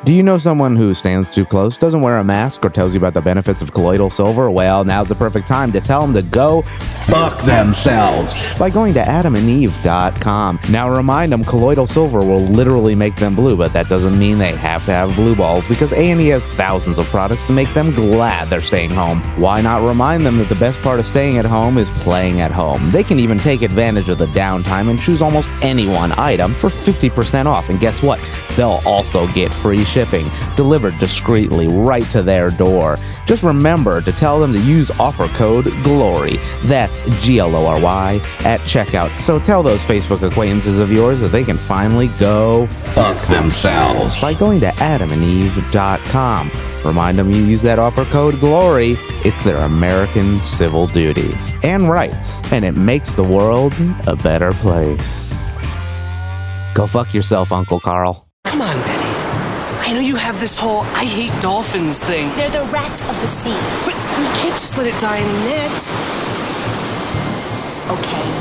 Do you know someone who stands too close, doesn't wear a mask, or tells you about the benefits of colloidal silver? Well, now's the perfect time to tell them to go fuck themselves by going to adamandeve.com. Now remind them colloidal silver will literally make them blue, but that doesn't mean they have to have blue balls, because A&E has thousands of products to make them glad they're staying home. Why not remind them that the best part of staying at home is playing at home? They can even take advantage of the downtime and choose almost any one item for 50% off. And guess what? They'll also get free shipping delivered discreetly right to their door. Just remember to tell them to use offer code GLORY. That's GLORY at checkout. So tell those Facebook acquaintances of yours that they can finally go fuck themselves by going to adamandeve.com. Remind them you use that offer code GLORY. It's their American civil duty and rights, and it makes the world a better place. Go fuck yourself, Uncle Carl. Come on, Betty. I know you have this whole I hate dolphins thing. They're the rats of the sea. But we can't just let it die in a net. Okay.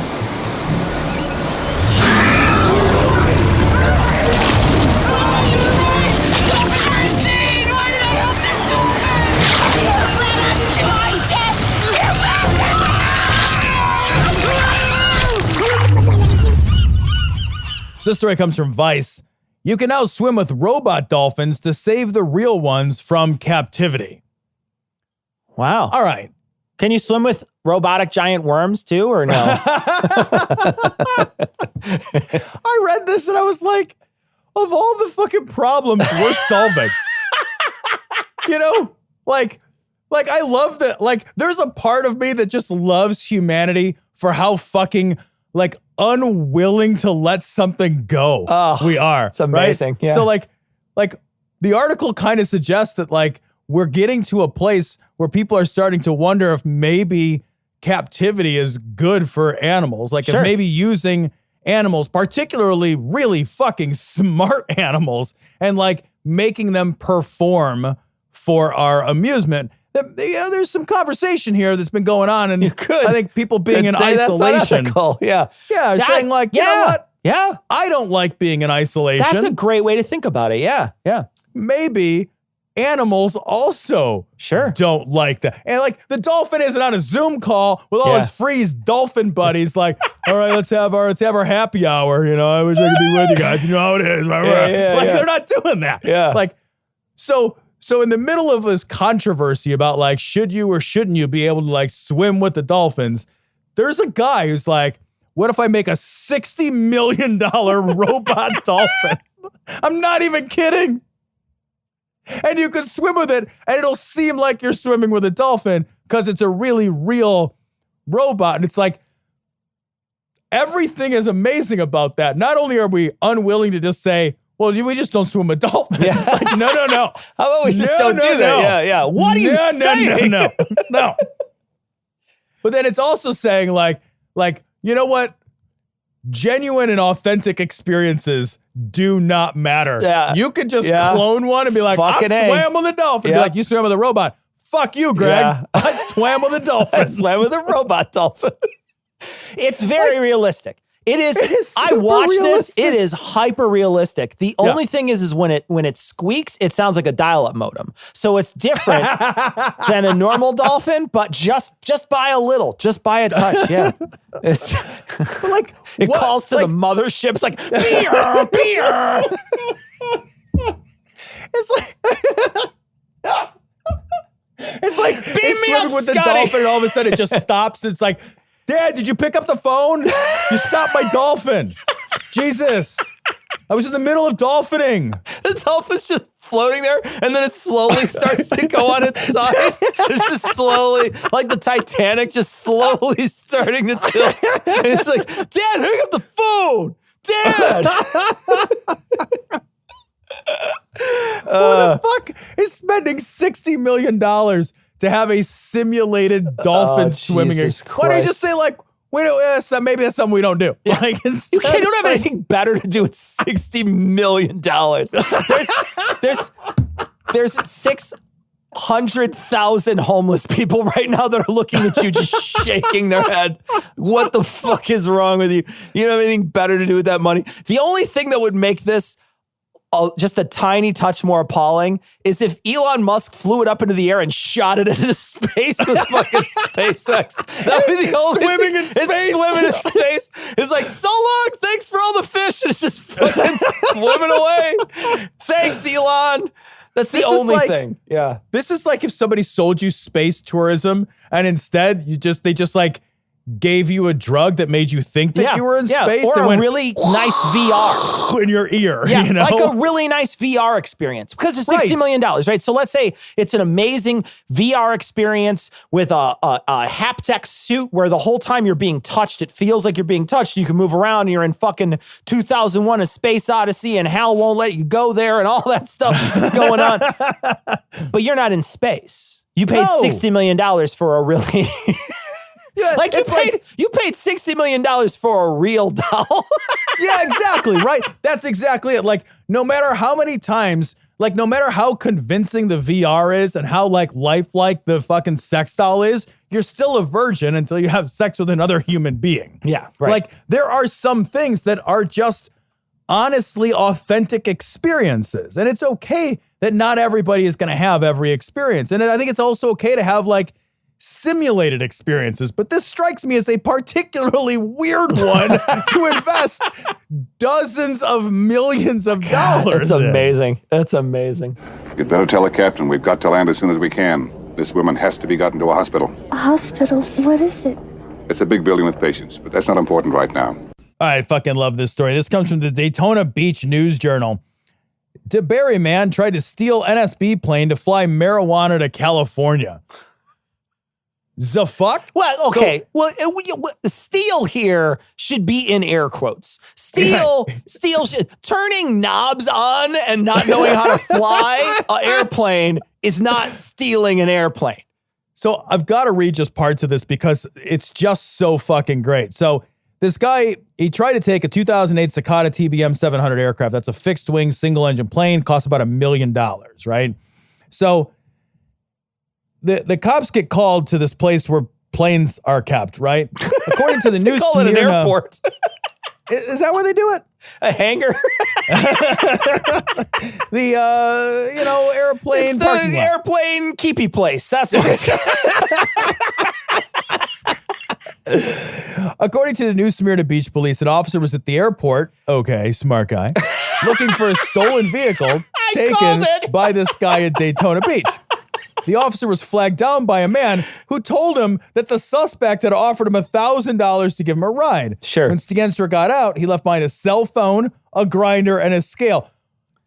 This story comes from Vice. You can now swim with robot dolphins to save the real ones from captivity. Wow. All right. Can you swim with robotic giant worms too, or no? I read this and I was like, of all the fucking problems we're solving, you know, like I love that. Like, there's a part of me that just loves humanity for how fucking like unwilling to let something go we are. It's amazing. Right? Yeah. So like the article kind of suggests that like we're getting to a place where people are starting to wonder if maybe captivity is good for animals. Like if maybe using animals, particularly really fucking smart animals, and like making them perform for our amusement. There's some conversation here that's been going on, and I think people being in isolation. Yeah. Saying like, you know what? Yeah. I don't like being in isolation. That's a great way to think about it. Yeah. Yeah. Maybe animals also don't like that. And like the dolphin isn't on a Zoom call with all his freeze dolphin buddies like, all right, let's have our happy hour. You know, I wish I could be with you guys. You know how it is. They're not doing that. Yeah. Like, so in the middle of this controversy about like, should you or shouldn't you be able to like swim with the dolphins? There's a guy who's like, what if I make a $60 million robot dolphin? I'm not even kidding. And you can swim with it, and it'll seem like you're swimming with a dolphin because it's a really real robot. And it's like, everything is amazing about that. Not only are we unwilling to just say, well, we just don't swim with dolphins. Yeah. It's like, no. How about we just don't do that? Yeah. What are you saying? No. But then it's also saying like, you know what? Genuine and authentic experiences do not matter. Yeah. You could just clone one and be like, I swam with a dolphin. Be like, you swam with a robot. Fuck you, Greg. Yeah. I swam with a dolphin. I swam with a robot dolphin. It's very realistic. It is I watched this. It is hyper realistic. The only thing is when it squeaks, it sounds like a dial-up modem. So it's different than a normal dolphin, but just by a little, just by a touch. Yeah. It's like it calls to the mothership. It's like beer. It's like Beam it's me up, swimming with the Scotty. dolphin, and all of a sudden it just stops. It's like, Dad, did you pick up the phone? You stopped my dolphin. Jesus. I was in the middle of dolphining. The dolphin's just floating there, and then it slowly starts to go on its side. It's just slowly, like the Titanic, just slowly starting to tilt. And it's like, Dad, hang up the phone. Dad. Who the fuck is spending $60 million to have a simulated dolphin swimming? Why don't you just say like, maybe that's something we don't do. Yeah. Like, you don't have anything better to do with $60 million. There's 600,000 homeless people right now that are looking at you just shaking their head. What the fuck is wrong with you? You don't have anything better to do with that money. The only thing that would make this just a tiny touch more appalling is if Elon Musk flew it up into the air and shot it into space with fucking SpaceX. That would be the only swimming in space. It's swimming in space. It's like, so long, thanks for all the fish. And it's just fucking swimming away. Thanks, Elon. That's the only thing. Yeah. This is like if somebody sold you space tourism and instead they just like gave you a drug that made you think that you were in space. Or and a went, really nice VR. In your ear. Yeah, you know? like a really nice VR experience. Because it's $60 million, right? So let's say it's an amazing VR experience with a haptech suit where the whole time you're being touched, it feels like you're being touched. You can move around and you're in fucking 2001 A Space Odyssey and Hal won't let you go there and all that stuff that's going on. But you're not in space. You paid $60 million for a really... Yeah, like you paid $60 million for a real doll. Yeah, exactly. Right. That's exactly it. Like, no matter how many times, like, no matter how convincing the VR is and how like lifelike the fucking sex doll is, you're still a virgin until you have sex with another human being. Yeah. Right. Like, there are some things that are just honestly authentic experiences. And it's okay that not everybody is going to have every experience. And I think it's also okay to have like simulated experiences, but this strikes me as a particularly weird one to invest dozens of millions of dollars. That's amazing. That's amazing. You'd better tell the captain we've got to land as soon as we can. This woman has to be gotten to a hospital. A hospital? What is it? It's a big building with patients, but that's not important right now. I fucking love this story. This comes from the Daytona Beach News Journal. DeBary man tried to steal NSB plane to fly marijuana to California. The fuck? Well, okay. Steal here should be in air quotes. Steal, turning knobs on and not knowing how to fly an airplane is not stealing an airplane. So I've got to read just parts of this because it's just so fucking great. So this guy, he tried to take a 2008 Cicada TBM 700 aircraft. That's a fixed wing, single engine plane, cost about $1 million, right? So the cops get called to this place where planes are kept, right? According to the news, call it an airport. Is that where they do it? A hangar? Airplane it's parking the lot. airplane keepy place. That's what it's According to the New Smyrna Beach Police, an officer was at the airport, okay, smart guy, looking for a stolen vehicle taken by this guy at Daytona Beach. The officer was flagged down by a man who told him that the suspect had offered him $1,000 to give him a ride. Sure. When Stigenster got out, he left behind a cell phone, a grinder, and a scale.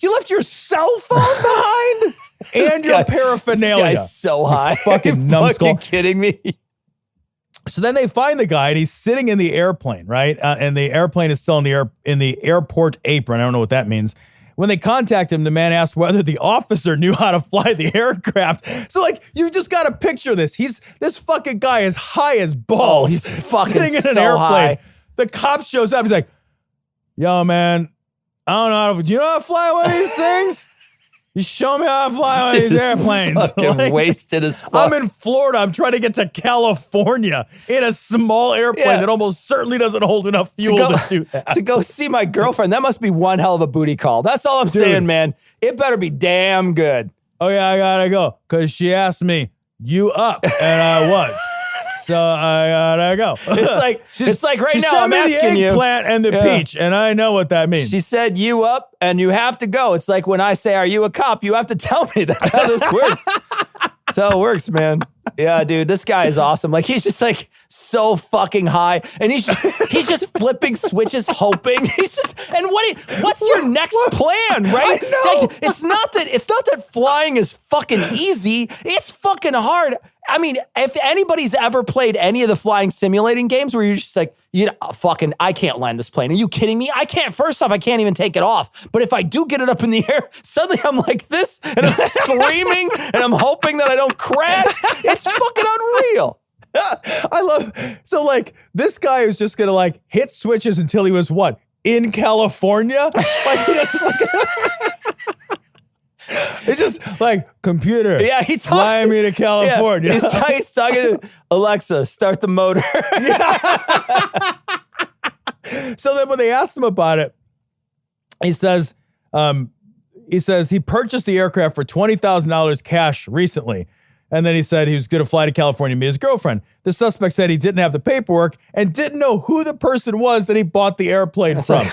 You left your cell phone behind? And your paraphernalia. This guy's so high. You fucking numbskull. Fucking kidding me? So then they find the guy, and he's sitting in the airplane, right? And the airplane is still in the airport apron. I don't know what that means. When they contact him, the man asked whether the officer knew how to fly the aircraft. So, like, you just got to picture this. This fucking guy is high as balls. He's fucking sitting in an so airplane. high. The cop shows up. He's like, yo, man, I don't know how to, do you know how to fly one of these things? You show me how to fly one of these airplanes. Fucking wasted as fuck. I'm in Florida. I'm trying to get to California in a small airplane that almost certainly doesn't hold enough fuel to do that. To go see my girlfriend. That must be one hell of a booty call. That's all I'm saying, man. It better be damn good. Oh, yeah, I gotta go. Because she asked me, you up? And I was. So I gotta go. It's like right now I'm asking the you. eggplant and the peach, and I know what that means. She said you up and you have to go. It's like when I say, are you a cop? You have to tell me. That's how this works. That's how it works, man. Yeah, dude, this guy is awesome. Like, he's just like so fucking high, and he's just flipping switches, hoping. What's your next plan, right? Like, it's not that flying is fucking easy. It's fucking hard. I mean, if anybody's ever played any of the flying simulating games where you're just like, I can't land this plane. Are you kidding me? First off, I can't even take it off. But if I do get it up in the air, suddenly I'm like this, and I'm screaming, and I'm hoping that I don't crash. It's fucking unreal. So like, this guy is just gonna like hit switches until he was what? In California? Like, he just like... It's just like, computer, yeah, he talks, fly me to California. Yeah, he's talking to Alexa, start the motor. So then when they asked him about it, he says he purchased the aircraft for $20,000 cash recently. And then he said he was going to fly to California to meet his girlfriend. The suspect said he didn't have the paperwork and didn't know who the person was that he bought the airplane from.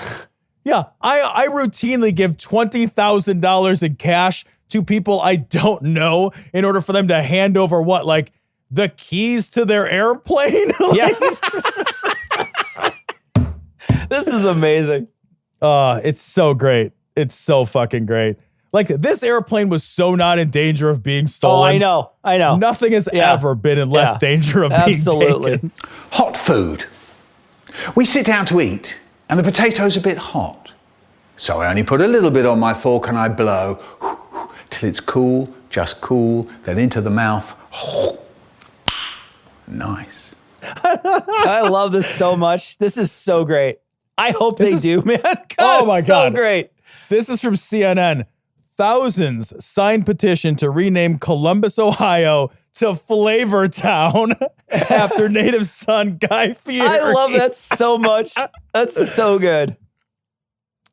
Yeah, I routinely give $20,000 in cash to people I don't know in order for them to hand over what, like the keys to their airplane? Yeah. This is amazing. It's so great. It's so fucking great. Like, this airplane was so not in danger of being stolen. Oh, I know. Nothing has ever been in less danger of being taken. Hot food. We sit down to eat, and the potato's a bit hot. So I only put a little bit on my fork and I blow till it's cool, just cool, then into the mouth. Nice. I love this so much. This is so great. I hope they do, man. God, oh my God. So great. This is from CNN. Thousands signed petition to rename Columbus, Ohio to Flavortown after native son Guy Fieri. I love that so much. That's so good.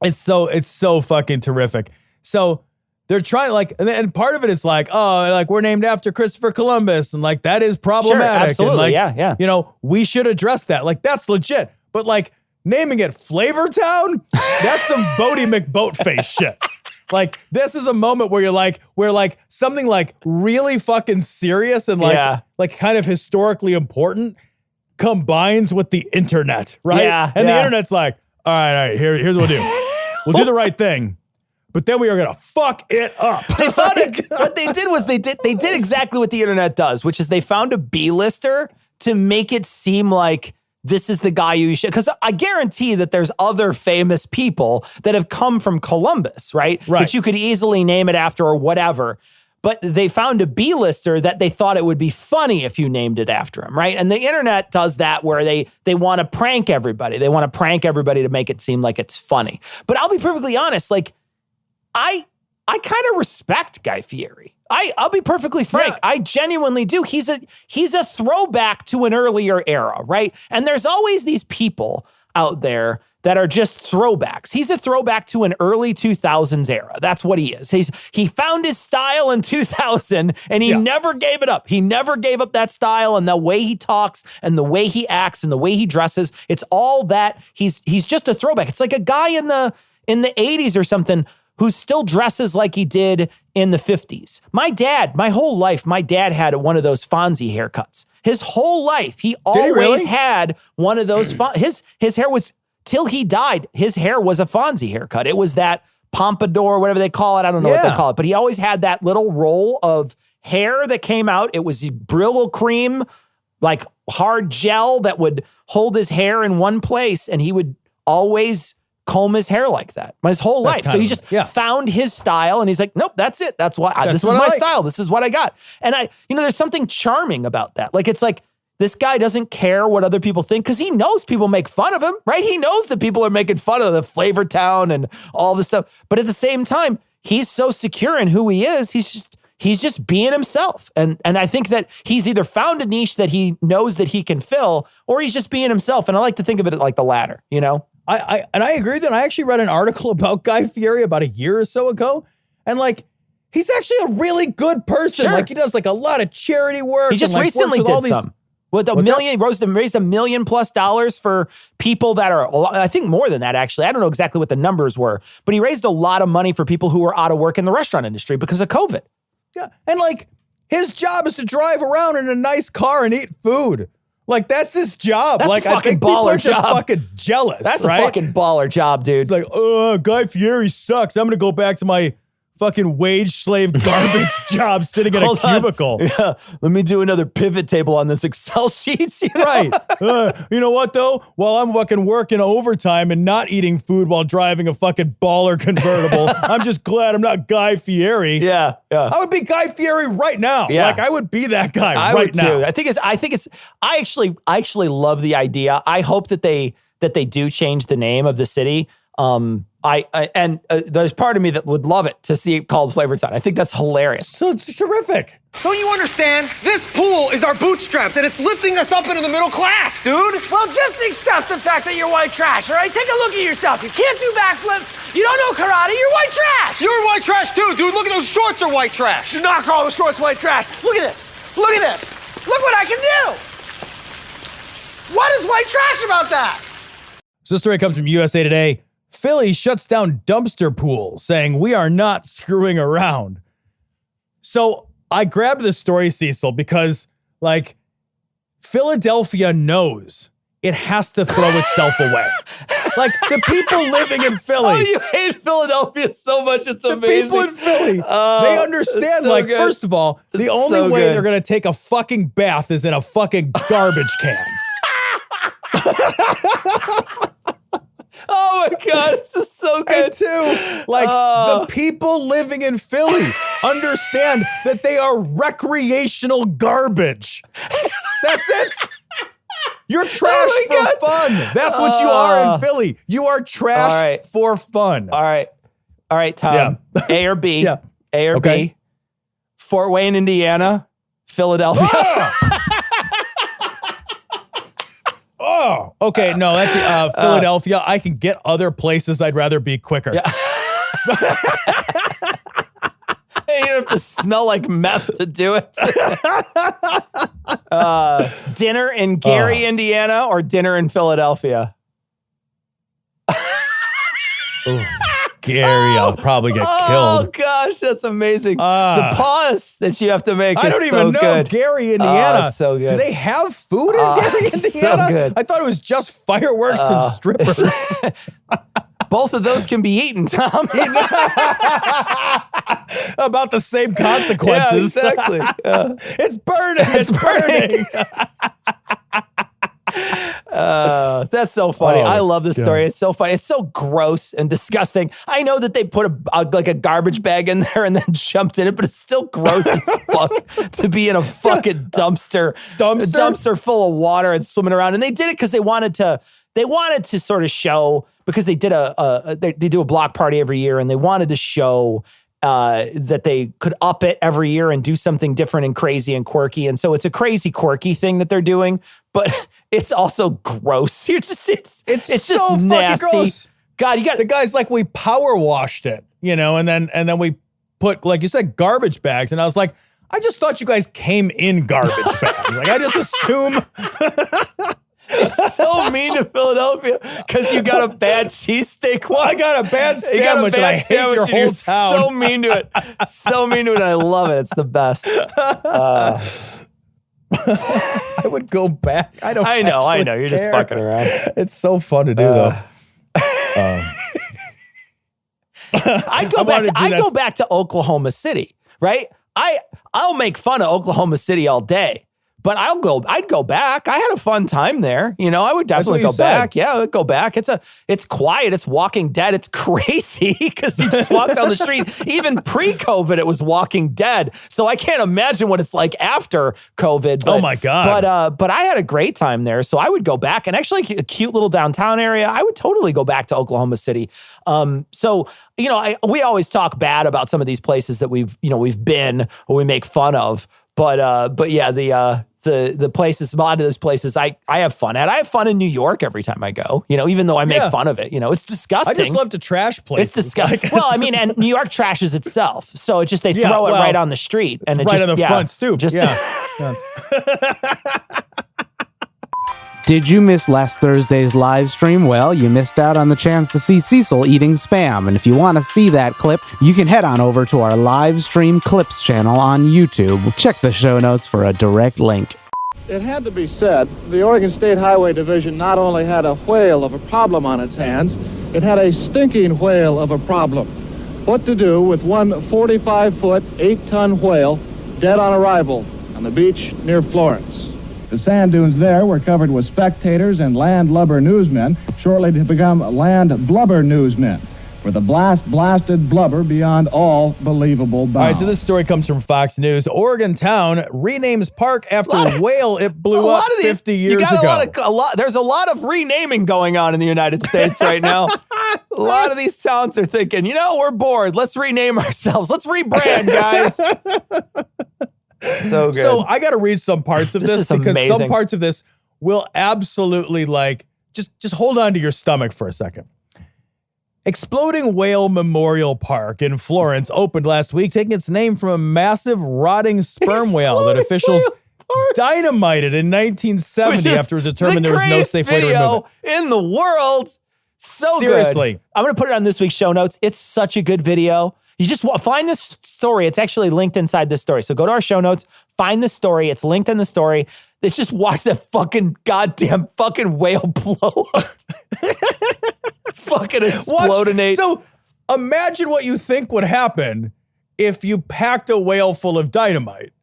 It's so fucking terrific. So they're trying, like, and part of it is like, oh, like, we're named after Christopher Columbus, and like that is problematic. Sure, absolutely, and, like, yeah. You know, we should address that. Like, that's legit. But like naming it Flavortown, that's some Bodie McBoatface shit. Like, this is a moment where where something like really fucking serious and like kind of historically important combines with the internet, right? Yeah, and the internet's like, all right, here's what we'll do. We'll do the right thing, but then we are gonna fuck it up. They found it. What they did was they did exactly what the internet does, which is they found a B-lister to make it seem like this is the guy you should, because I guarantee that there's other famous people that have come from Columbus, right? That you could easily name it after or whatever. But they found a B-lister that they thought it would be funny if you named it after him, right? And the internet does that where they want to prank everybody. They want to prank everybody to make it seem like it's funny. But I'll be perfectly honest, like, I kind of respect Guy Fieri. I'll be perfectly frank. Yeah. I genuinely do. He's a throwback to an earlier era, right? And there's always these people out there that are just throwbacks. He's a throwback to an early 2000s era. That's what he is. He found his style in 2000 and he never gave it up. He never gave up that style and the way he talks and the way he acts and the way he dresses. It's all that. He's just a throwback. It's like a guy in the 80s or something who still dresses like he did in the 50s. My whole life, my dad had one of those Fonzie haircuts. His whole life, he always had one of those. His hair was, till he died, his hair was a Fonzie haircut. It was that pompadour, whatever they call it. I don't know what they call it, but he always had that little roll of hair that came out. It was Brillo cream, like hard gel that would hold his hair in one place, and he would always comb his hair like that his whole life. So he just found his style and he's like, nope, that's it. This is my style. This is what I got. And there's something charming about that. Like, it's like, this guy doesn't care what other people think because he knows people make fun of him, right? He knows that people are making fun of the Flavortown and all this stuff. But at the same time, he's so secure in who he is. He's just being himself. And I think that he's either found a niche that he knows that he can fill, or he's just being himself. And I like to think of it like the latter, you know? I agree with that. I actually read an article about Guy Fieri about a year or so ago. And like, he's actually a really good person. Sure. Like, he does like a lot of charity work. He just recently did some. With raised $1 million+ for people that are, I think more than that, actually. I don't know exactly what the numbers were, but he raised a lot of money for people who were out of work in the restaurant industry because of COVID. Yeah. And like, his job is to drive around in a nice car and eat food. Like, that's his job. That's like, a fucking baller job. Just fucking jealous. That's right? a fucking baller job, dude. It's like, Guy Fieri sucks. I'm gonna go back to my fucking wage slave garbage job sitting in a cubicle. Yeah, let me do another pivot table on this Excel sheet. You know? Right. You know what, though? While I'm fucking working overtime and not eating food while driving a fucking baller convertible, I'm just glad I'm not Guy Fieri. Yeah. I would be Guy Fieri right now. Yeah. Like, I would be that guy I right would now. Too. I actually love the idea. I hope that they do change the name of the city. There's part of me that would love it to see it called Flavortown. I think that's hilarious. So it's terrific. Don't you understand? This pool is our bootstraps, and it's lifting us up into the middle class, dude. Well, just accept the fact that you're white trash, all right? Take a look at yourself. You can't do backflips. You don't know karate. You're white trash. You're white trash, too, dude. Look at those shorts are white trash. Do not call the shorts white trash. Look at this. Look at this. Look what I can do. What is white trash about that? So this story comes from USA Today. Philly shuts down dumpster pool, saying we are not screwing around. So I grabbed this story, Cecil, because like Philadelphia knows it has to throw itself away. Like the people living in Philly. Oh, you hate Philadelphia so much. It's amazing. The people in Philly, they understand, so like, good. first of all, the only so way good. they're going to take a fucking bath is in a fucking garbage can. Oh my God, this is so good. And two, like the people living in Philly understand that they are recreational garbage. That's it. You're trash for fun. That's what you are in Philly. You are trash for fun. All right, Tom. Yeah. A or B? Yeah. A or B? Fort Wayne, Indiana, Philadelphia. Oh, okay. No, that's Philadelphia. I can get other places. I'd rather be quicker. Yeah. You have to smell like meth to do it. Dinner in Gary, Indiana, or dinner in Philadelphia? Gary, I'll probably get Oh killed. gosh, that's amazing. The pause that you have to make I is don't so even know. good. Gary, Indiana. Oh, it's so good. Do they have food in Gary, it's Indiana? so good. I thought it was just fireworks and strippers. Both of those can be eaten, Tom. About the same consequences. Yeah, exactly. It's burning. It's burning. That's so funny. Oh, I love this God. story. It's so funny. It's so gross and disgusting. I know that they put a garbage bag in there and then jumped in it, but it's still gross as fuck to be in a fucking dumpster full of water and swimming around. And they did it because they wanted to sort of show, because they did they do a block party every year, and they wanted to show that they could up it every year and do something different and crazy and quirky. And so it's a crazy, quirky thing that they're doing, but it's also gross. It's just so nasty. fucking gross. God, you got the guy's like, we power washed it, and then we put, like you said, garbage bags. And I was like, I just thought you guys came in garbage bags. Like, I just assume. It's so mean to Philadelphia because you got a bad cheesesteak once. I got a bad sandwich. You got a bad and I hate your sandwich and whole you're town. so mean to it. So mean to it. I love it. It's the best. I would go back. I know. You're just fucking around. It's so fun to do, though. I go back to Oklahoma City, right? I'll make fun of Oklahoma City all day. But I'd go back. I had a fun time there. I would definitely go back. Yeah, I would go back. It's quiet. It's Walking Dead. It's crazy because you just walk down the street. Even pre-COVID, it was Walking Dead. So I can't imagine what it's like after COVID. But, oh my God. But I had a great time there. So I would go back, and actually a cute little downtown area. I would totally go back to Oklahoma City. We always talk bad about some of these places that we've been or we make fun of. But yeah, the places, a lot of those places I have fun at. I have fun in New York every time I go, even though I make fun of it. It's disgusting. I just love to trash places. It's disgusting. Well, I mean, and New York trashes itself. So it just, they throw it right on the street. And it right just, on the front stoop. Did you miss last Thursday's live stream? Well, you missed out on the chance to see Cecil eating Spam. And if you want to see that clip, you can head on over to our live stream clips channel on YouTube. Check the show notes for a direct link. It had to be said, the Oregon State Highway Division not only had a whale of a problem on its hands, it had a stinking whale of a problem. What to do with one 45-foot, 8-ton whale dead on arrival on the beach near Florence. The sand dunes there were covered with spectators and land lubber newsmen, shortly to become land blubber newsmen, for the blasted blubber beyond all believable bounds. All right, so this story comes from Fox News. Oregon town renames park after whale it blew up 50 years ago. There's a lot of renaming going on in the United States right now. A lot of these towns are thinking, we're bored. Let's rename ourselves. Let's rebrand, guys. So good. So I got to read some parts of this because amazing. Some parts of this will absolutely just hold on to your stomach for a second. Exploding Whale Memorial Park in Florence opened last week, taking its name from a massive rotting sperm whale that officials dynamited in 1970 after it was determined there was no safe way to remove it. In the world. So Seriously. good. I'm going to put it on this week's show notes. It's such a good video. You just find this story. It's actually linked inside this story. So go to our show notes, find the story. It's linked in the story. Let's just watch that goddamn whale blow up. Fucking explodinate. So imagine what you think would happen if you packed a whale full of dynamite.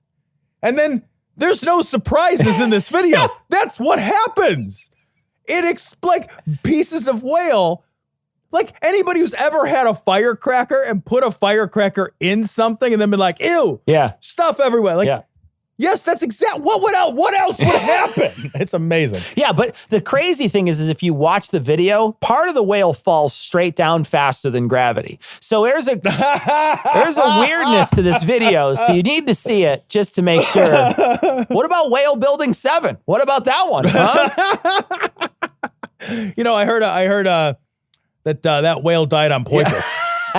And then there's no surprises in this video. That's what happens. Like pieces of whale. Like anybody who's ever had a firecracker and put a firecracker in something and then been like, ew, stuff everywhere. Like, yes, that's exactly what else would happen? It's amazing. Yeah, but the crazy thing is if you watch the video, part of the whale falls straight down faster than gravity. So there's a weirdness to this video. So you need to see it just to make sure. What about Whale Building 7? What about that one? Huh? I heard that whale died on porpoise.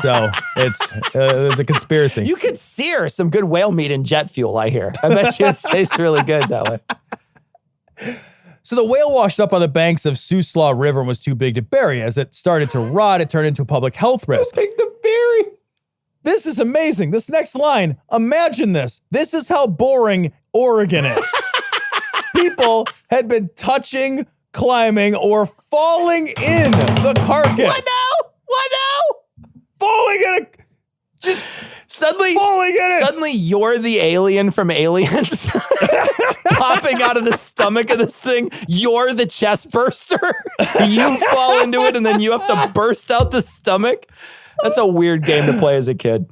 So it's a conspiracy. You could sear some good whale meat in jet fuel, I hear. I bet you it tastes really good that way. So the whale washed up on the banks of Siuslaw River and was too big to bury. As it started to rot, it turned into a public health risk. Too big to bury. This is amazing. This next line, imagine this. This is how boring Oregon is. People had been touching, climbing, or falling in the carcass. What now? Falling in it. Just suddenly falling in it. Suddenly you're the alien from Aliens. Popping out of the stomach of this thing. You're the chest burster. You fall into it and then you have to burst out the stomach. That's a weird game to play as a kid.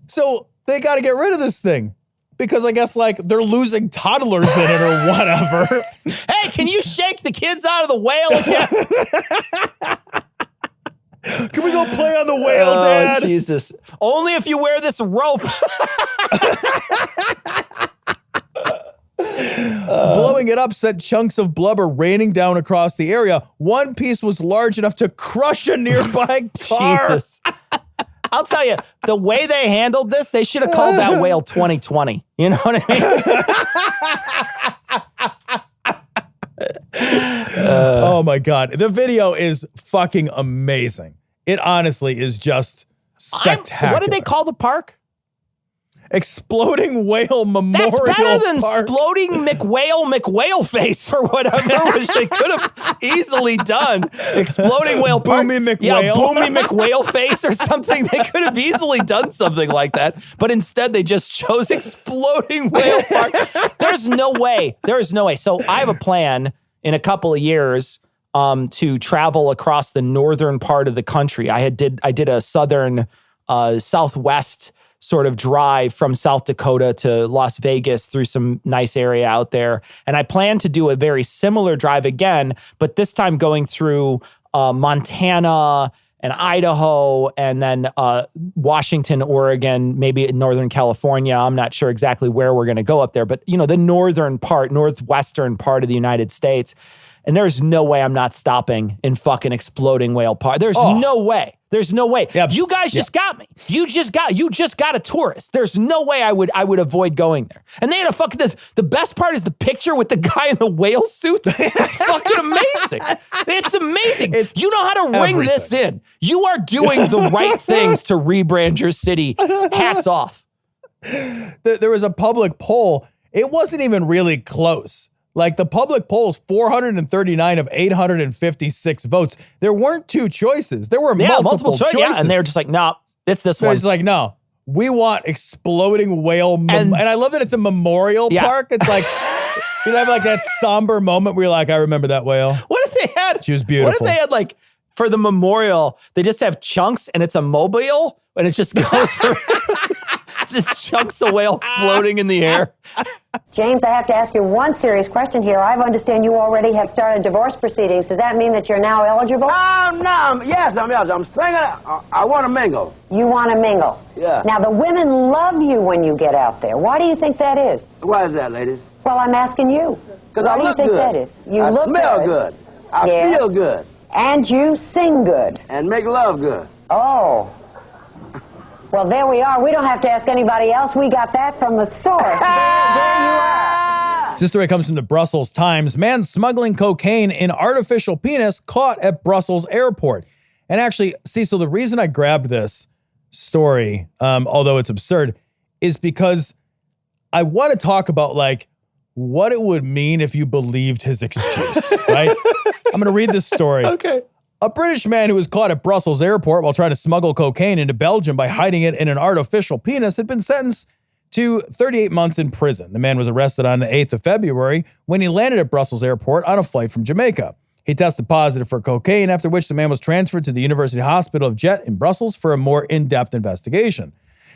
So they got to get rid of this thing because I guess like they're losing toddlers in it or whatever. Hey, can you shake the kids out of the whale again? Can we go play on the whale, Dad? Jesus. Only if you wear this rope. Blowing it up sent chunks of blubber raining down across the area. One piece was large enough to crush a nearby car. Jesus. I'll tell you, the way they handled this, they should have called that whale 2020. You know what I mean? Oh my God. The video is fucking amazing. It honestly is just spectacular. What did they call the park? Exploding Whale Memorial That's better than Park. Exploding McWhaleface or whatever, which they could have easily done. Exploding Whale Park. Boomy McWhale. Yeah, Boomy McWhaleface or something. They could have easily done something like that. But instead, they just chose Exploding Whale Park. There's no way. There is no way. So I have a plan in a couple of years to travel across the northern part of the country. I did a southern, southwest sort of drive from South Dakota to Las Vegas through some nice area out there. And I plan to do a very similar drive again, but this time going through Montana and Idaho and then Washington, Oregon, maybe in Northern California. I'm not sure exactly where we're going to go up there, but the northern part, northwestern part of the United States. And there's no way I'm not stopping in fucking Exploding Whale Park. There's no way. There's no way. Yeah, you guys just got me. You just got a tourist. There's no way I would avoid going there. And they had a fucking the best part is the picture with the guy in the whale suit. It's fucking amazing. It's amazing. You know how to ring this in. You are doing the right things to rebrand your city. Hats off. There was a public poll. It wasn't even really close. Like the public polls, 439 of 856 votes. There weren't two choices. There were multiple choices. Yeah, and they were just like, no, it's this one. It's like, no, we want Exploding Whale. And I love that it's a memorial park. It's like, you have like that somber moment where you're like, I remember that whale. What if they had? She was beautiful. What if they had like, for the memorial, they just have chunks and it's a mobile and it just goes through. It's just chunks of whale floating in the air. James, I have to ask you one serious question here. I understand you already have started divorce proceedings. Does that mean that you're now eligible? No, yes, I'm eligible. I'm single. I want to mingle. You want to mingle? Yeah. Now, the women love you when you get out there. Why do you think that is? Why is that, ladies? Well, I'm asking you. Because I look Why do you think good. that is? You I look smell good. I Yes. feel good. And you sing good. And make love good. Oh. Well, there we are. We don't have to ask anybody else. We got that from the source. There you are. This story comes from the Brussels Times. Man smuggling cocaine in artificial penis caught at Brussels airport. And actually, Cecil, the reason I grabbed this story, although it's absurd, is because I want to talk about like what it would mean if you believed his excuse, right? I'm going to read this story. Okay. A British man who was caught at Brussels airport while trying to smuggle cocaine into Belgium by hiding it in an artificial penis had been sentenced to 38 months in prison. The man was arrested on the 8th of February when he landed at Brussels airport on a flight from Jamaica. He tested positive for cocaine, after which the man was transferred to the University Hospital of Jet in Brussels for a more in-depth investigation.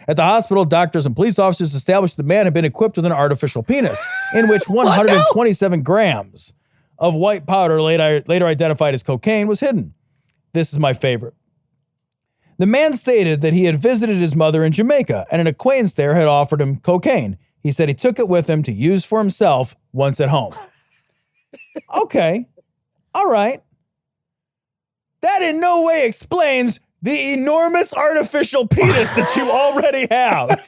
At the hospital, doctors and police officers established the man had been equipped with an artificial penis, in which 127 grams of white powder, later identified as cocaine, was hidden. This is my favorite. The man stated that he had visited his mother in Jamaica and an acquaintance there had offered him cocaine. He said he took it with him to use for himself once at home. Okay. All right. That in no way explains the enormous artificial penis that you already have.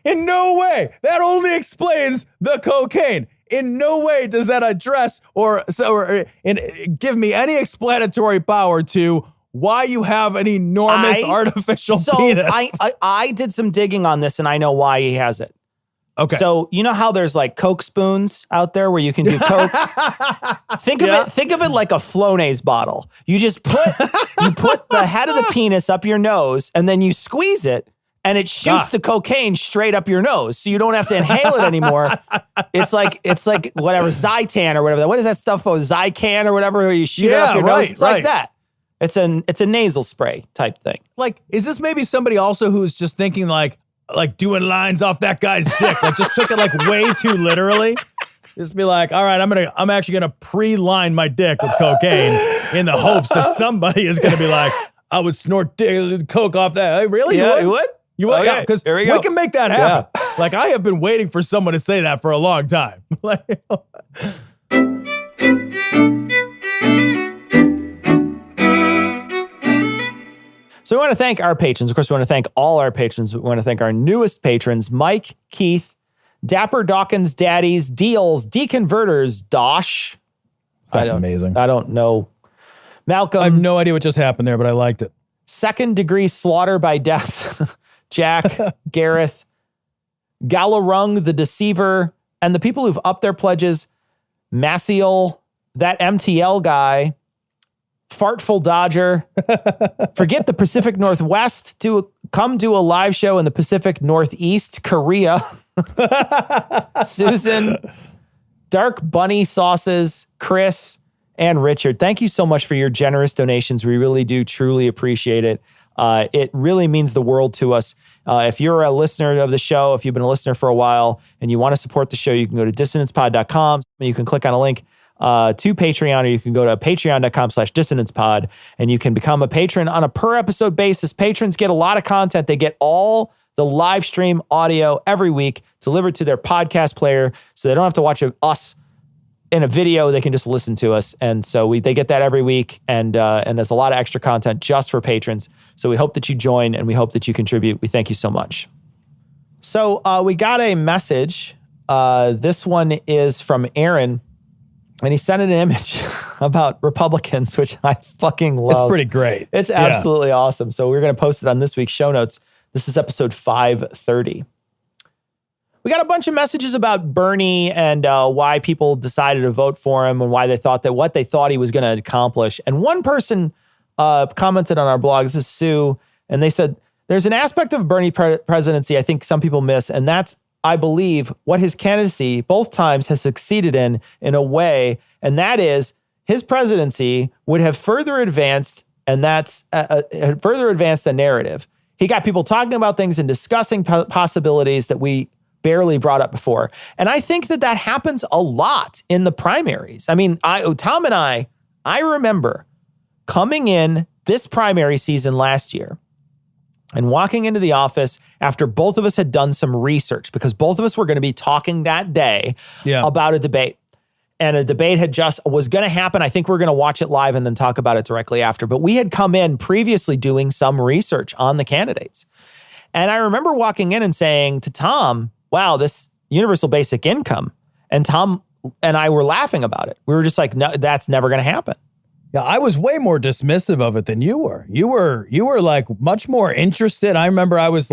In no way. That only explains the cocaine. in no way does that address or give me any explanatory power to why you have an enormous artificial penis. I did some digging on this and I know why he has it. Okay. So you know how there's like Coke spoons out there where you can do Coke? Think of it like a Flonase bottle. You just put the head of the penis up your nose and then you squeeze it and it shoots the cocaine straight up your nose. So you don't have to inhale it anymore. It's like whatever, Zytan or whatever. What is that stuff called? Zycan or whatever, where you shoot it up your nose. It's like that. It's a nasal spray type thing. Like, is this maybe somebody also who's just thinking like doing lines off that guy's dick? Like just took it like way too literally. Just be like, all right, I'm actually gonna pre-line my dick with cocaine in the hopes that somebody is gonna be like, I would snort coke off that. Hey, really? Yeah, you would? You would? Okay, Yeah, because there we we go. can make that happen. Yeah. Like I have been waiting for someone to say that for a long time. So we want to thank our patrons. Of course, we want to thank all our patrons. We want to thank our newest patrons, Mike, Keith, Dapper Dawkins, Daddies, Deals, Deconverters, Dosh. That's amazing. I don't know. Malcolm. I have no idea what just happened there, but I liked it. Second Degree Slaughter by Death. Jack, Gareth, Galarung, the Deceiver, and the people who've upped their pledges, Maciel, that MTL guy, Fartful Dodger, Forget the Pacific Northwest, come do a live show in the Pacific Northeast, Korea, Susan, Dark Bunny Sauces, Chris, and Richard. Thank you so much for your generous donations. We really do truly appreciate it. It really means the world to us. If you're a listener of the show, if you've been a listener for a while and you want to support the show, you can go to dissonancepod.com. You can click on a link to Patreon, or you can go to patreon.com/dissonancepod and you can become a patron on a per episode basis. Patrons get a lot of content. They get all the live stream audio every week delivered to their podcast player, so they don't have to watch us in a video. They can just listen to us. And so they get that every week. And there's a lot of extra content just for patrons. So we hope that you join and we hope that you contribute. We thank you so much. So we got a message. This one is from Aaron. And he sent an image about Republicans, which I fucking love. It's pretty great. It's absolutely awesome. So we're going to post it on this week's show notes. This is episode 530. We got a bunch of messages about Bernie and why people decided to vote for him and why they thought that what they thought he was going to accomplish. And one person commented on our blog, this is Sue, and they said, there's an aspect of Bernie presidency I think some people miss, and that's, I believe, what his candidacy both times has succeeded in a way, and that is his presidency would have further advanced, and that's further advanced the narrative. He got people talking about things and discussing possibilities that we barely brought up before. And I think that happens a lot in the primaries. I mean, Tom and I remember coming in this primary season last year and walking into the office after both of us had done some research, because both of us were going to be talking that day about a debate. And a debate was going to happen. I think we're going to watch it live and then talk about it directly after. But we had come in previously doing some research on the candidates. And I remember walking in and saying to Tom, wow, this universal basic income. And Tom and I were laughing about it. We were just like, no, that's never going to happen. Yeah, I was way more dismissive of it than you were. You were like much more interested. I remember I was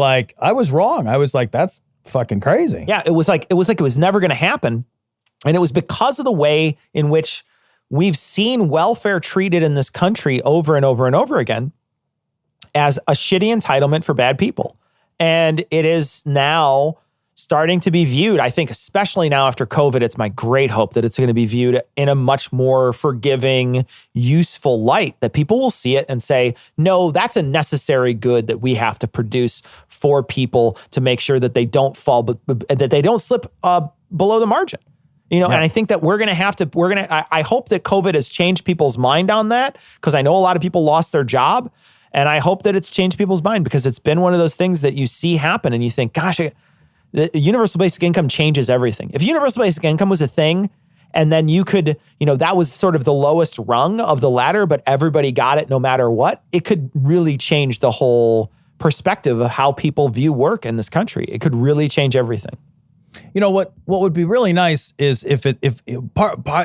wrong. I was like, that's fucking crazy. Yeah, it was like it was never going to happen. And it was because of the way in which we've seen welfare treated in this country over and over and over again as a shitty entitlement for bad people. And it is now starting to be viewed, I think, especially now after COVID, it's my great hope that it's going to be viewed in a much more forgiving, useful light, that people will see it and say, no, that's a necessary good that we have to produce for people to make sure that they don't fall, that they don't slip below the margin. And I think that I hope that COVID has changed people's mind on that, because I know a lot of people lost their job, and I hope that it's changed people's mind, because it's been one of those things that you see happen and you think, gosh, the universal basic income changes everything. If universal basic income was a thing, and then you could, that was sort of the lowest rung of the ladder, but everybody got it no matter what, it could really change the whole perspective of how people view work in this country. It could really change everything. what would be really nice is if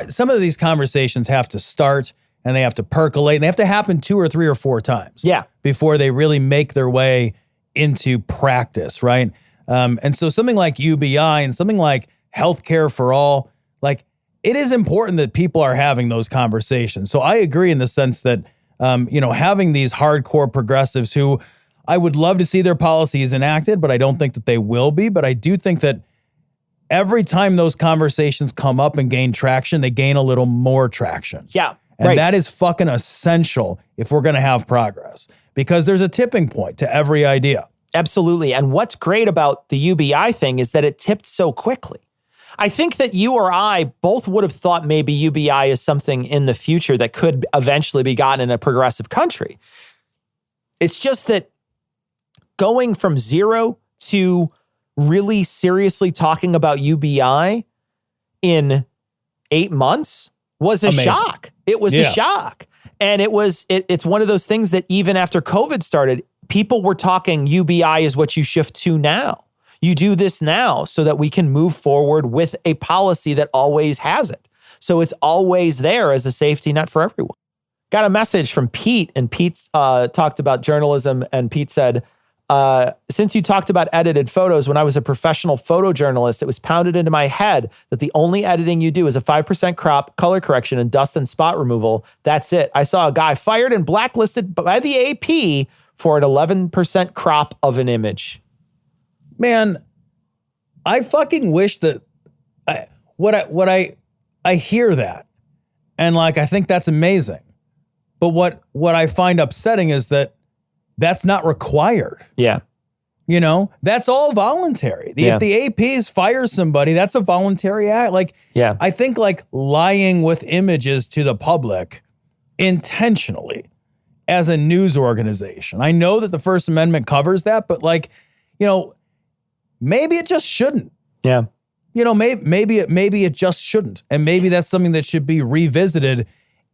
some of these conversations have to start and they have to percolate and they have to happen 2 or 3 or 4 times. Yeah. Before they really make their way into practice, right? And so something like UBI and something like healthcare for all, like it is important that people are having those conversations. So I agree in the sense that, having these hardcore progressives who I would love to see their policies enacted, but I don't think that they will be. But I do think that every time those conversations come up and gain traction, they gain a little more traction. Yeah. And right. that is fucking essential if we're going to have progress, because there's a tipping point to every idea. Absolutely. And what's great about the UBI thing is that it tipped so quickly. I think that you or I both would have thought maybe UBI is something in the future that could eventually be gotten in a progressive country. It's just that going from 0 to really seriously talking about UBI in 8 months was a shock. It was a shock. And it's one of those things that even after COVID started, people were talking UBI is what you shift to now. You do this now so that we can move forward with a policy that always has it. So it's always there as a safety net for everyone. Got a message from Pete, and Pete talked about journalism, and Pete said, since you talked about edited photos, when I was a professional photojournalist, it was pounded into my head that the only editing you do is a 5% crop, color correction, and dust and spot removal. That's it. I saw a guy fired and blacklisted by the AP for an 11% crop of an image. Man, I fucking wish that I hear that, and like I think that's amazing. But what I find upsetting is that that's not required. Yeah. That's all voluntary. If the APs fire somebody, that's a voluntary act. I think like lying with images to the public intentionally as a news organization. I know that the First Amendment covers that, but maybe it just shouldn't. Yeah. Maybe it just shouldn't. And maybe that's something that should be revisited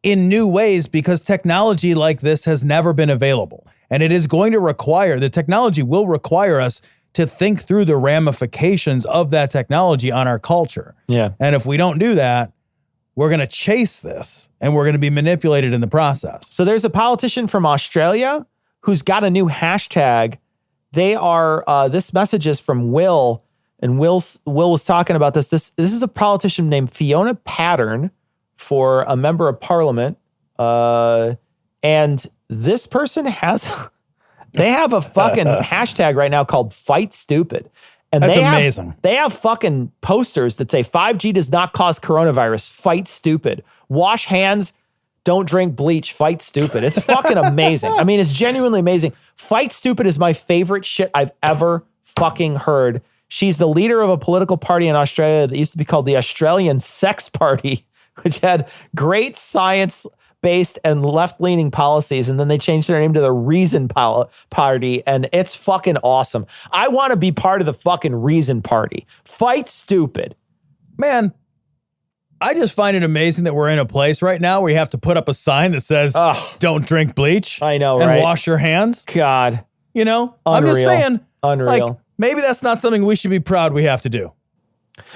in new ways, because technology like this has never been available. And it is going to require, the technology will require us to think through the ramifications of that technology on our culture. Yeah. And if we don't do that, we're going to chase this and we're going to be manipulated in the process. So there's a politician from Australia who's got a new hashtag. They are, this message is from Will, and Will was talking about this. This is a politician named Fiona Pattern for a member of parliament. And this person they have a fucking hashtag right now called Fight Stupid. And that's amazing. They have fucking posters that say 5G does not cause coronavirus. Fight stupid. Wash hands. Don't drink bleach. Fight stupid. It's fucking amazing. I mean, it's genuinely amazing. Fight stupid is my favorite shit I've ever fucking heard. She's the leader of a political party in Australia that used to be called the Australian Sex Party, which had great science-based and left-leaning policies, and then they changed their name to the Reason Party, and it's fucking awesome. I want to be part of the fucking Reason Party. Fight stupid. Man, I just find it amazing that we're in a place right now where you have to put up a sign that says, don't drink bleach. I know, and right? wash your hands. God. Unreal. I'm just saying, maybe that's not something we should be proud we have to do.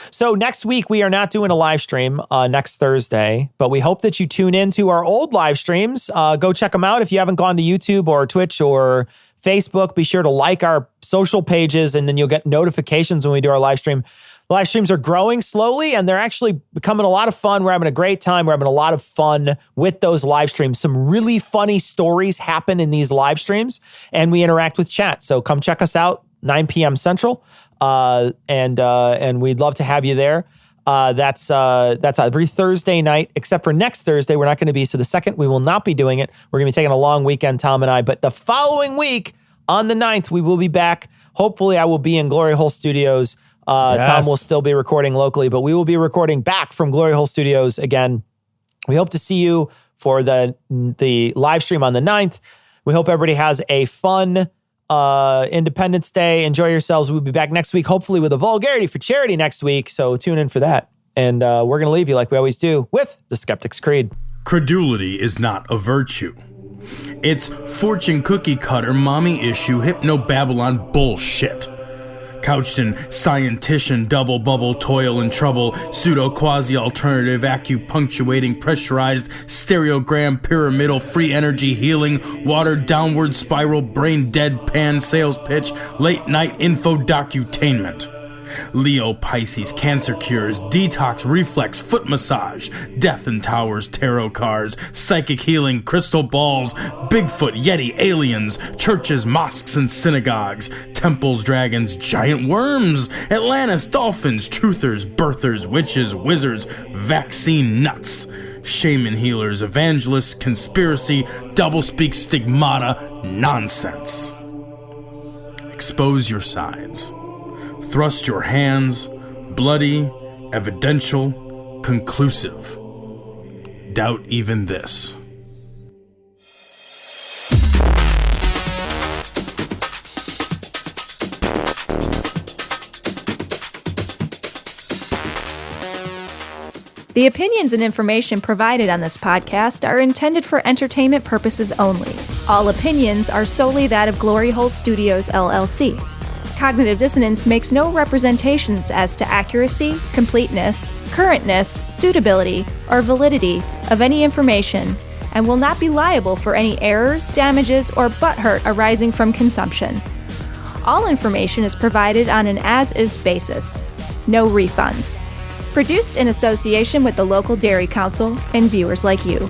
So next week, we are not doing a live stream next Thursday, but we hope that you tune in to our old live streams. Go check them out. If you haven't gone to YouTube or Twitch or Facebook, be sure to like our social pages, and then you'll get notifications when we do our live stream. Live streams are growing slowly, and they're actually becoming a lot of fun. We're having a great time. We're having a lot of fun with those live streams. Some really funny stories happen in these live streams, and we interact with chat. So come check us out, 9 p.m. Central. And we'd love to have you there. That's every Thursday night, except for next Thursday. We're not going to be. So the second, we will not be doing it. We're going to be taking a long weekend, Tom and I. But the following week, on the 9th, we will be back. Hopefully, I will be in Glory Hole Studios. Yes. Tom will still be recording locally, but we will be recording back from Glory Hole Studios again. We hope to see you for the live stream on the 9th. We hope everybody has a fun Independence Day. Enjoy yourselves. We'll be back next week, hopefully with a vulgarity for charity next week. So tune in for that. And we're going to leave you like we always do with the Skeptic's Creed. Credulity is not a virtue. It's fortune cookie cutter, mommy issue, hypno Babylon bullshit. couched in scientician, double bubble, toil and trouble, pseudo quasi alternative, acupunctuating, pressurized, stereogram, pyramidal, free energy healing, water downward spiral, brain deadpan sales pitch, late night info docutainment. Leo, Pisces, cancer cures, detox, reflex, foot massage, death in towers, tarot cards, psychic healing, crystal balls, Bigfoot, Yeti, aliens, churches, mosques and synagogues, temples, dragons, giant worms, Atlantis, dolphins, truthers, birthers, witches, wizards, vaccine nuts, shaman healers, evangelists, conspiracy, doublespeak, stigmata, nonsense. Expose your sides. Thrust your hands, bloody, evidential, conclusive. Doubt even this. The opinions and information provided on this podcast are intended for entertainment purposes only. All opinions are solely that of Glory Hole Studios, LLC. Cognitive Dissonance makes no representations as to accuracy, completeness, currentness, suitability, or validity of any information, and will not be liable for any errors, damages, or butthurt arising from consumption. All information is provided on an as-is basis. No refunds. Produced in association with the local Dairy Council and viewers like you.